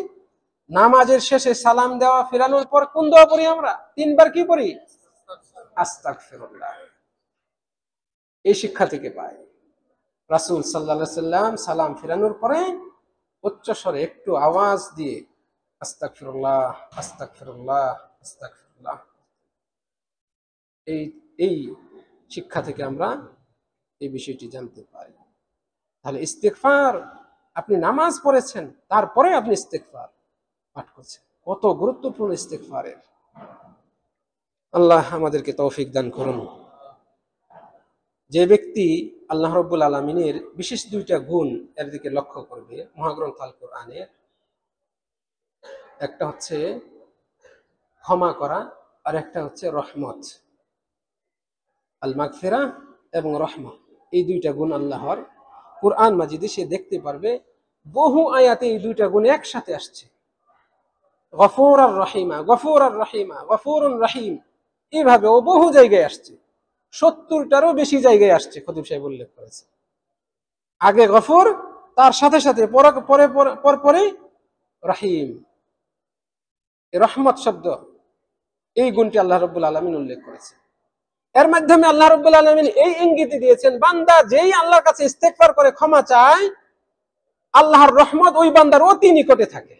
নামাজের শেষে সালাম দেওয়া ফিরানোর পর কোন দোয়া পড়ি আমরা? 3 বার কি পড়ি? আস্তাগফিরুল্লাহ। এই শিক্ষা থেকে পাই। রাসূল সাল্লাল্লাহু আলাইহি সাল্লাম সালাম ফিরানোর পরে উচ্চ স্বরে একটু আওয়াজ দিয়ে আস্তাগফিরুল্লাহ, আস্তাগফিরুল্লাহ, আস্তাগফিরুল্লাহ। এই শিক্ষা থেকে আমরা এই বিষয়টি জানতে পারি। তাহলে ইস্তিগফার, আপনি নামাজ পড়েছেন, তারপরে আপনি ইস্তিগফার পাঠ করছেন, কত গুরুত্বপূর্ণ ইস্তিগফারের। আল্লাহ আমাদেরকে তৌফিক দান করুন। যে ব্যক্তি আল্লাহ রাব্বুল আলামিনের বিশেষ 2টা গুণ এর দিকে লক্ষ্য করবে মহাগ্রন্থ আল কোরআনের, একটা হচ্ছে ক্ষমা করা, আর একটা হচ্ছে রহমত, আল মাগফিরাহ এবং রহমত। এই 2টা গুণ আল্লাহর কোরআন মাজিদে সে দেখতে পারবে, বহু আয়াতে এই দুইটা গুণ একসাথে আসছে, গফুর আর রহিমা, গফুর আর রহিমা, গফুরুন রহিম, এইভাবে ও বহু জায়গায় আসছে, 70টারও বেশি জায়গায় আসছে। খতিব সাহেব উল্লেখ করেছে আগে গফুর, তার সাথে সাথে পরে রহিম। রহমত শব্দ, এই গুণটি আল্লাহ রাব্বুল আলামিন উল্লেখ করেছে। এর মাধ্যমে আল্লাহ রাব্বুল আলামিন এই ইঙ্গিত দিয়েছেন, বান্দা যেই আল্লাহর কাছে ইস্তেগফার করে ক্ষমা চায়, আল্লাহর রহমত ওই বান্দার অতি নিকটে থাকে।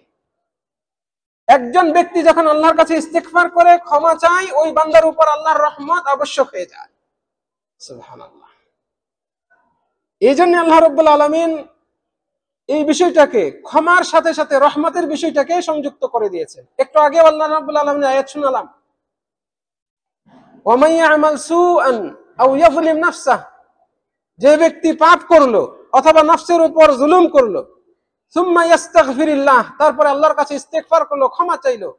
একজন ব্যক্তি যখন আল্লাহর কাছে ইস্তেগফার করে ক্ষমা চায়, ওই বান্দার উপর আল্লাহর রহমত আবশ্যক হয়ে যায়। সুবহানাল্লাহ। এই জন্য আল্লাহ রাব্বুল আলামিন এই বিষয়টাকে ক্ষমার সাথে সাথে রহমতের বিষয়টাকে সংযুক্ত করে দিয়েছেন। একটু আগে আল্লাহ রাব্বুল আলামিন আয়াত শুনালাম, ওয়া মান ইয়ামাল সুআন আও ইয়াযলিম নাফসাহু, যে ব্যক্তি পাপ করলো অথবা নফসের উপর জুলুম করলো, সুম্মা ইস্তাগফিরিল্লাহ, তারপরে আল্লাহর কাছে ইস্তেগফার করলো, ক্ষমা চাইলো,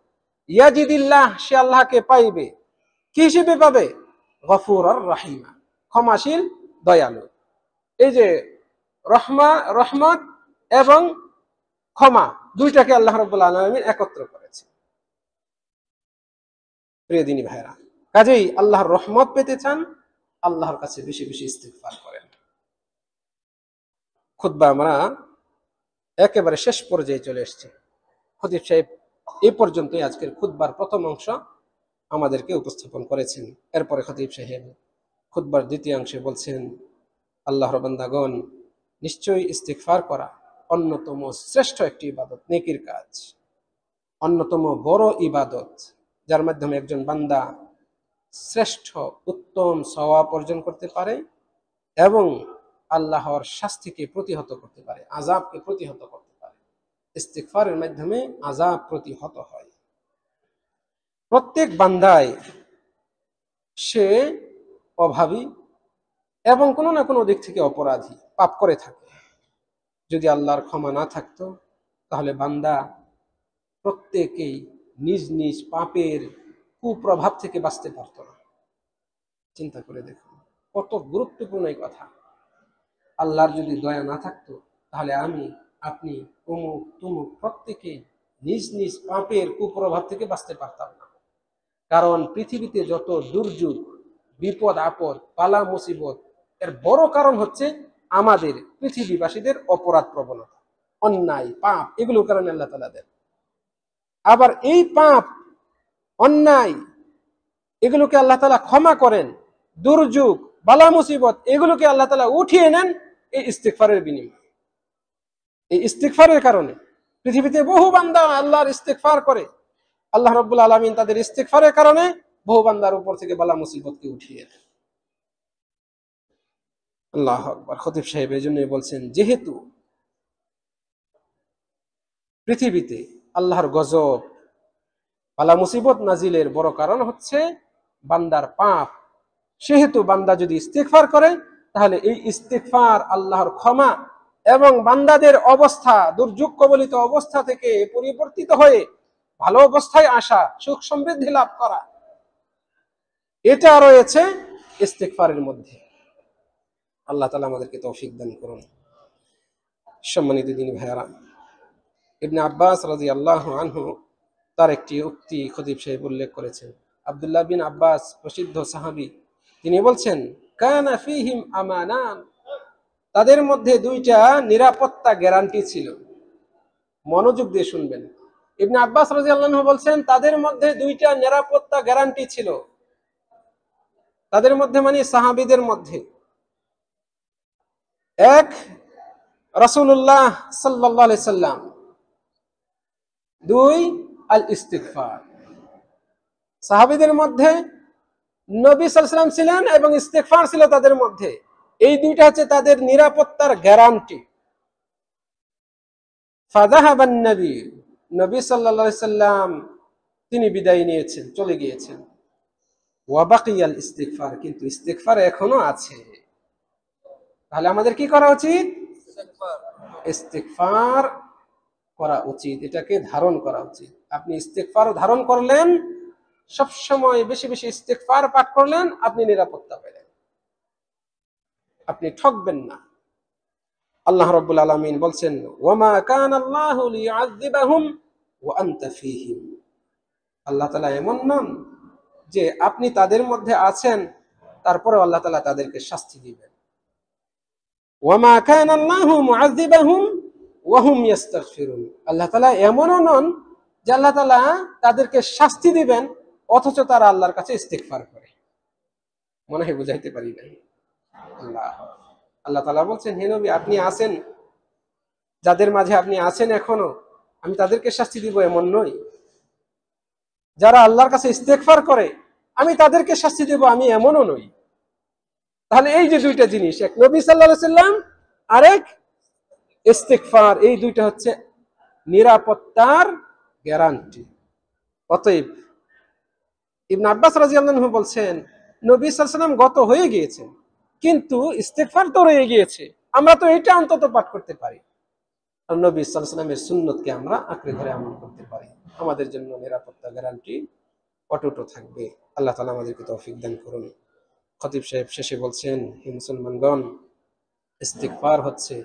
ইয়াজিদিল্লাহ, সে আল্লাহকে পাইবে। কি হিসেবে পাবে? গফুরার রহিমা, ক্ষমাশীল, দয়ালু। এই যে রহমত এবং ক্ষমা, দুইটাকে আল্লাহ রাব্বুল আলামিন একত্র করেছে। প্রিয় দিনী ভাইরা, কাজেই আল্লাহর রহমত পেতে চান, আল্লাহর কাছে বেশি বেশি ইস্তিগফার করেন। খুতবা আমরা একেবারে শেষ পর্যায়ে চলে এসেছি। খতিব সাহেব এই পর্যন্তই আজকের খুতবার প্রথম অংশ আমাদেরকে উপস্থাপন করেছেন। এরপরে খতিব সাহেব খুতবার দ্বিতীয় অংশে বলছেন, আল্লাহর বান্দাগণ, নিশ্চয়ই ইস্তিগফার করা অন্যতম শ্রেষ্ঠ একটি ইবাদত, নেকির কাজ, অন্যতম বড় ইবাদত, যার মাধ্যমে একজন বান্দা শ্রেষ্ঠ উত্তম সওয়াব অর্জন করতে পারে এবং আল্লাহর শাস্তিকে প্রতিহত করতে পারে, আযাবকে প্রতিহত করতে পারে। ইস্তিগফারের মাধ্যমে আযাব প্রতিহত হয়। প্রত্যেক বান্দায় সে অভাবী এবং কোনো না কোনো দিক থেকে অপরাধী, পাপ করে থাকে। যদি আল্লাহর ক্ষমা না থাকতো, তাহলে বান্দা প্রত্যেকেই নিজ নিজ পাপের কুপ্রভাব থেকে বাঁচতে পারত না। চিন্তা করে দেখুন, কত গুরুত্বপূর্ণ এই কথা। আল্লাহর যদি দয়া না থাকতো, তাহলে আমি, আপনি, অমুক তুমুক প্রত্যেকেই নিজ নিজ পাপের কুপ্রভাব থেকে বাঁচতে পারতাম না। কারণ পৃথিবীতে যত দুর্যোগ, বিপদ আপদ, বালা মুসিবত, এর বড় কারণ হচ্ছে আমাদের পৃথিবীবাসীদের অপরাধ প্রবণতা, অন্যায়, পাপ, এগুলোর কারণে আল্লাহ তাআলা দেন। আবার এই পাপ, অন্যায়, এগুলোকে আল্লাহ তাআলা ক্ষমা করেন। দুর্যোগ, বালা মুসিবত, এগুলোকে আল্লাহ তাআলা উঠিয়ে নেন এই ইস্তিগফারের বিনিময়ে। এই ইস্তিগফারের কারণে পৃথিবীতে বহু বান্দা আল্লাহর ইস্তিগফার করে, আল্লাহ রাব্বুল আলামিন তাদের ইস্তিগফারের কারণে বহু বান্দার উপর থেকে বালা মুসিবতকে উঠিয়ে দেন। আল্লাহু আকবার। খতিব সাহেব এজন্যই বলছেন, যেহেতু পৃথিবীতে আল্লাহর গজব, বালা মুসিবত নাজিলের বড় কারণ হচ্ছে বান্দার পাপ, সেহেতু বান্দা যদি ইস্তিগফার করে, তাহলে এই ইস্তিগফার আল্লাহর ক্ষমা এবং বান্দাদের অবস্থা, দুর্যোগ কবলিত অবস্থা থেকে পরিবর্তিত হয়ে ভালো অবস্থায় আসা, সুখ সমৃদ্ধি লাভ করা, এটা রয়েছে ইস্তিগফারের মধ্যে। আল্লাহ তাআলা আমাদেরকে তৌফিক দান করুন। সম্মানিত দিনী ভাইয়েরা, ইবনে আব্বাস রাদিয়াল্লাহু আনহু তার একটি উক্তি খতিব সাহেব উল্লেখ করেছেন। আব্দুল্লাহ বিন আব্বাস প্রসিদ্ধ সাহাবী, তিনি বলছেন, কানা ফীহিম আমানান, তাদের মধ্যে দুইটা নিরাপত্তা গ্যারান্টি ছিল। মনোযোগ দিয়ে শুনবেন। ইবনে আব্বাস রাদিয়াল্লাহু আনহু বলছেন, তাদের মধ্যে দুইটা নিরাপত্তা গ্যারান্টি ছিল। তাদের মধ্যে মানে সাহাবীদের মধ্যে। এক, রাসূলুল্লাহ সাল্লাল্লাহু আলাইহি সাল্লাম। দুই, আল ইস্তিগফার। সাহাবীদের মধ্যে নবী সাল্লাল্লাহু আলাইহি সাল্লাম ছিলেন এবং ইস্তিগফার ছিল তাদের মধ্যে। এই দুইটা হচ্ছে তাদের নিরাপত্তার গ্যারান্টি। ফাযাহাবান নবী, নবী সাল্লাল্লাহু আলাইহি সাল্লাম তিনি বিদায় নিয়েছেন, চলে গিয়েছেন। ওয়া বাকিয়াল ইস্তিগফার, কিন্তু ইস্তিগফার এখনো আছে। তাহলে আমাদের কি করা উচিত? ইস্তিগফার করা উচিত, এটাকে ধারণ করা উচিত। আপনি ইস্তিগফার ধারণ করলেন, সব সময় বেশি বেশি ইস্তিগফার পাঠ করলেন, আপনি নিরাপত্তা পেলেন, আপনি ঠকবেন না। আল্লাহ রাব্বুল আলামিন বলছেন, ওয়ামা কানা আল্লাহু লিয়ুআযযিবাহুম ওয়া আনতা ফীহিম। আল্লাহ তাআলা এমন নন যে আপনি তাদের মধ্যে আছেন তারপরে আল্লাহ তাআলা তাদেরকে শাস্তি দিবেন। ওয়ামা কানা আল্লাহু মুআযযিবাহুম ওয়া হুম ইস্তাগফিরুন। আল্লাহ তাআলা এমনও নন যে আল্লাহ তাআলা তাদেরকে শাস্তি দিবেন অথচ তারা আল্লাহর কাছে ইস্তিগফার করে। মনে হয় বুঝাইতে পারি নাই। আল্লাহ আল্লাহ তাআলা বলছেন, হে নবী আপনি আছেন, যাদের মাঝে আপনি আছেন এখনো, আমি তাদেরকে শাস্তি দিব এমন নই। যারা আল্লাহর কাছে ইস্তেগফার করে আমি তাদেরকে শাস্তি দেব, আমি এমনও নই। তাহলে এই যে দুইটা জিনিস, এক নবী সাল্লাল্লাহু আলাইহি সাল্লাম, আরেক ইস্তেগফার, এই দুইটা হচ্ছে নিরাপত্তার গ্যারান্টি। অতএব ইবনে আব্বাস রাদিয়াল্লাহু আনহু বলছেন, নবী সাল্লাল্লাহু আলাইহি সাল্লাম গত হয়ে গিয়েছেন, কিন্তু ইস্তেগফার তো রয়ে গিয়েছে, আমরা তো এটা অন্তত পাঠ করতে পারি। আর নবী সাল্লাল্লাহু আলাইহি সাল্লামের সুন্নতকে আমরা আঁকড়ে ধরে আমল করতে পারি, আমাদের জন্য নিরাপত্তা গ্যারান্টি অটুট থাকবে। আল্লাহ তাআলা আমাদেরকে তৌফিক দান করুন। খতিব সাহেব শেষে বলছেন, হে মুসলমানগণ, ইস্তিগফার হচ্ছে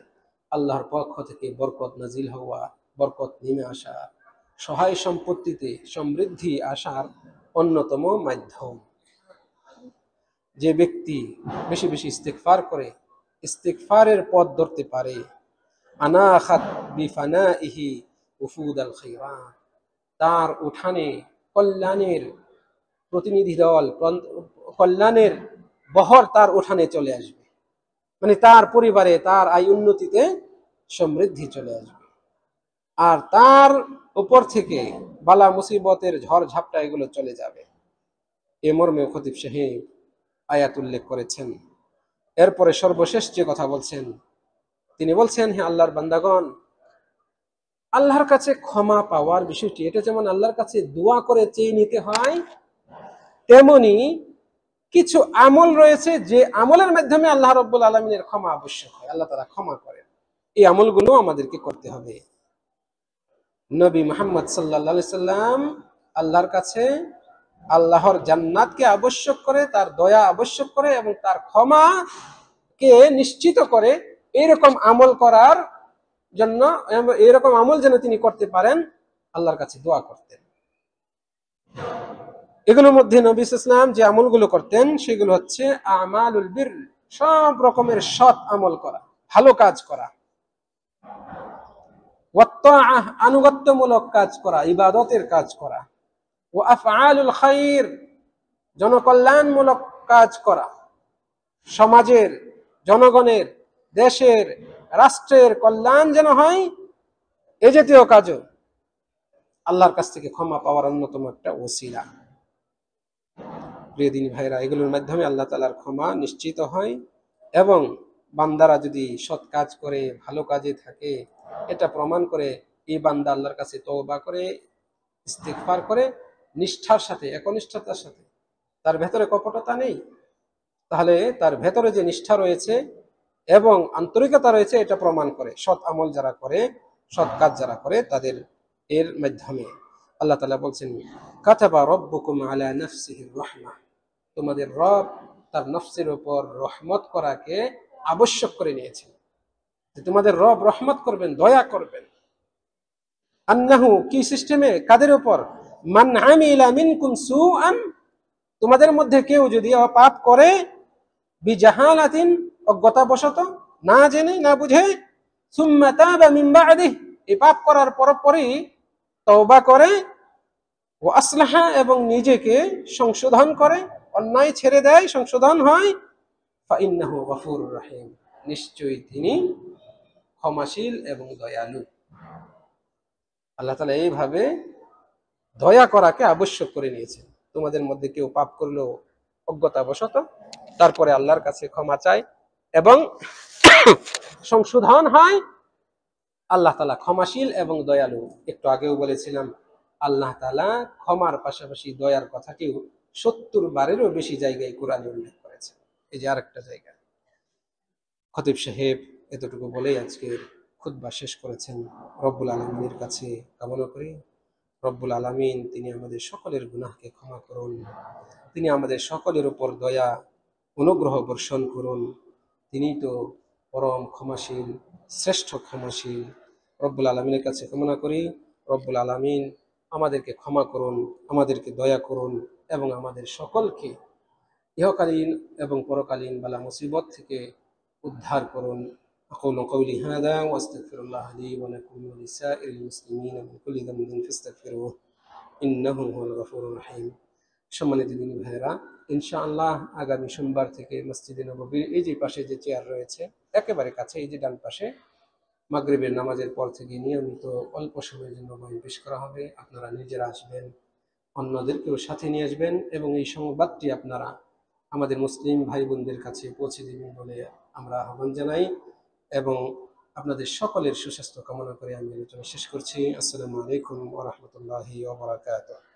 আল্লাহর পক্ষ থেকে বরকত নাজিল হওয়া, বরকত নেমে আসা, সহায় সম্পত্তিতে সমৃদ্ধি আসার অন্যতম মাধ্যম। যে ব্যক্তি বেশি বেশি ইস্তিগফার করে, ইস্তিগফারের পথ ধরতে পারে, আনাখাত বিফানাইহি উফুদাল খায়রাত, তার উঠানে কল্যাণের প্রতিনিধি দল, কল্যাণের বহর তার উঠানে চলে আসবে, মানে তার পরিবারে, তার আয় উন্নতিতে সমৃদ্ধি চলে আসবে, আর তার উপর থেকে বালা মুসিবতের ঝড় ঝাপটা এগুলো চলে যাবে। এ মর্মে খতিব সাহেব আয়াত উল্লেখ করেছেন। এরপরে সর্বশেষ যে কথা বলছেন, তিনি বলছেন, হে আল্লাহর বান্দাগণ, আল্লাহর কাছে ক্ষমা পাওয়ার বিষয়টি, এটা যেমন আল্লাহর কাছে দোয়া করে চেয়ে নিতে হয়, তেমনি কিছু আমল রয়েছে যে আমলের মাধ্যমে আল্লাহ রাব্বুল আলামিনের ক্ষমা আবশ্যক হয়, আল্লাহ তাআলা ক্ষমা করেন। এই আমলগুলো আমাদেরকে করতে হবে। নবী মুহাম্মদ সাল্লাল্লাহু আলাইহি সাল্লাম আল্লাহর কাছে আল্লাহর জান্নাতকে আবশ্যক করে, তার দয়া আবশ্যক করে এবং তার ক্ষমাকে নিশ্চিত করে এরকম আমল করার জন্য, এরকম আমল যেন তিনি করতে পারেন, আল্লাহর কাছে দোয়া করতেন। এগুলোর মধ্যে নবী সাল্লাল্লাহু আলাইহি ওয়াসাল্লাম যে আমলগুলো করতেন সেগুলো হচ্ছে আমালুল বির, সব রকমের সৎ আমল করা, ভালো কাজ করা, ওয়াত্তাআহ, আনুগত্যমূলক কাজ করা, ইবাদতের কাজ করা, ওয়া আফআলুল খায়র, জনকল্যাণমূলক কাজ করা, সমাজের, জনগণের, দেশের, রাষ্ট্রের কল্যাণ যেন হয়, এ জাতীয় কাজও আল্লাহর কাছ থেকে ক্ষমা পাওয়ার অন্যতম একটা ওসিলা। প্রিয় দিনী ভাইরা, এগুলোর মাধ্যমে আল্লাহ তাআলার ক্ষমা নিশ্চিত হয় এবং বান্দারা যদি সৎ কাজ করে, ভালো কাজে থাকে, এটা প্রমাণ করে এই বান্দা আল্লাহর কাছে তওবা করে, ইস্তিগফার করে নিষ্ঠার সাথে, একনিষ্ঠতার সাথে, তার ভেতরে কপটতা নেই, তাহলে তার ভেতরে যে নিষ্ঠা রয়েছে এবং আন্তরিকতা রয়েছে এটা প্রমাণ করে সৎ আমল যারা করে, সৎ কাজ যারা করে তাদের এর মাধ্যমে। আল্লাহ তাআলা বলছেন, কাতাবা রাব্বুকুম আলা নাফসিহির রাহমাহ, তোমাদের রব তার নফসের উপর রহমত করাকে আবশ্যক করে নিয়েছেন, যে তোমাদের রব রহমত করবেন, দয়া করবেন। আন্নাহু, কি সিস্টেমে, কাদের উপর, মান আমিলা মিনকুম সুআন, তোমাদের মধ্যে কেউ যদি পাপ করে, বিজাহালাতিন, অজ্ঞতাবশত, না জেনে না বুঝে, সুম্মা তাবা মিন বাদিহি, এই পাপ করার পরপরই তওবা করে, ও আসলাহা, এবং নিজেকে সংশোধন করে, অন্যায় ছেড়ে দেয়, সংশোধন হয়, ফাইন্নাহু গফুরুর রহিম, নিশ্চয়ই তিনি ক্ষমাশীল এবং দয়ালু। আল্লাহ তাআলা এইভাবে দয়া করাকে আবশ্যক করে নিয়েছেন। তোমাদের মধ্যে কেউ পাপ করলো অজ্ঞতাবশত, তারপরে আল্লাহর কাছে ক্ষমা চায় এবং সংশোধন হয়, আল্লাহ তাআলা ক্ষমাশীল এবং দয়ালু। একটু আগেও বলেছিলাম, আল্লাহ তাআলা ক্ষমার পাশাপাশি দয়ার কথাটিও 70 বারেরও বেশি জায়গায় কোরআনে উল্লেখ করেছেন। এই যে আরেকটা জায়গা। খতিব সাহেব এতটুকু বলেই আজকের খুতবা শেষ করেছেন। রব্বুল আলামিনের কাছে কামনা করি, রব্বুল আলামিন তিনি আমাদের সকলের গুনাহকে ক্ষমা করুন, তিনি আমাদের সকলের উপর দয়া অনুগ্রহ বর্ষণ করুন। তিনি তো পরম ক্ষমাশীল, শ্রেষ্ঠ ক্ষমাশীল রব্বুল আলমিনের কাছে কামনা করি, রব্বুল আলমিন আমাদেরকে ক্ষমা করুন, আমাদেরকে দয়া করুন এবং আমাদের সকলকে ইহকালীন এবং পরকালীন বালা মুসিবত থেকে উদ্ধার করুন। أقول قولي هذا وأستغفر الله لي ولكم ولسائر المسلمين من كل ذنب فاستغفروه إنه هو الغفور الرحيم। সম্মানিত দিনী ভাইয়েরা, ইনশাআল্লাহ আগামী সোমবার থেকে মসজিদে নববীর এই যে পাশে যে চেয়ার রয়েছে একেবারে কাছে, এই যে ডান পাশে, মাগরিবের নামাজের পর থেকে নিয়মিত অল্প সময়ের জন্য বয়ান পেশ করা হবে। আপনারা নিজেরা আসবেন, অন্যদেরকেও সাথে নিয়ে আসবেন এবং এই সংবাদটি আপনারা আমাদের মুসলিম ভাই বোনদের কাছে পৌঁছে দিবেন বলে আমরা আহ্বান জানাই এবং আপনাদের সকলের সুস্বাস্থ্য কামনা করে আমি আলোচনা শেষ করছি। আসসালামু আলাইকুম ওয়া রাহমাতুল্লাহি ওয়া বারাকাতুহু।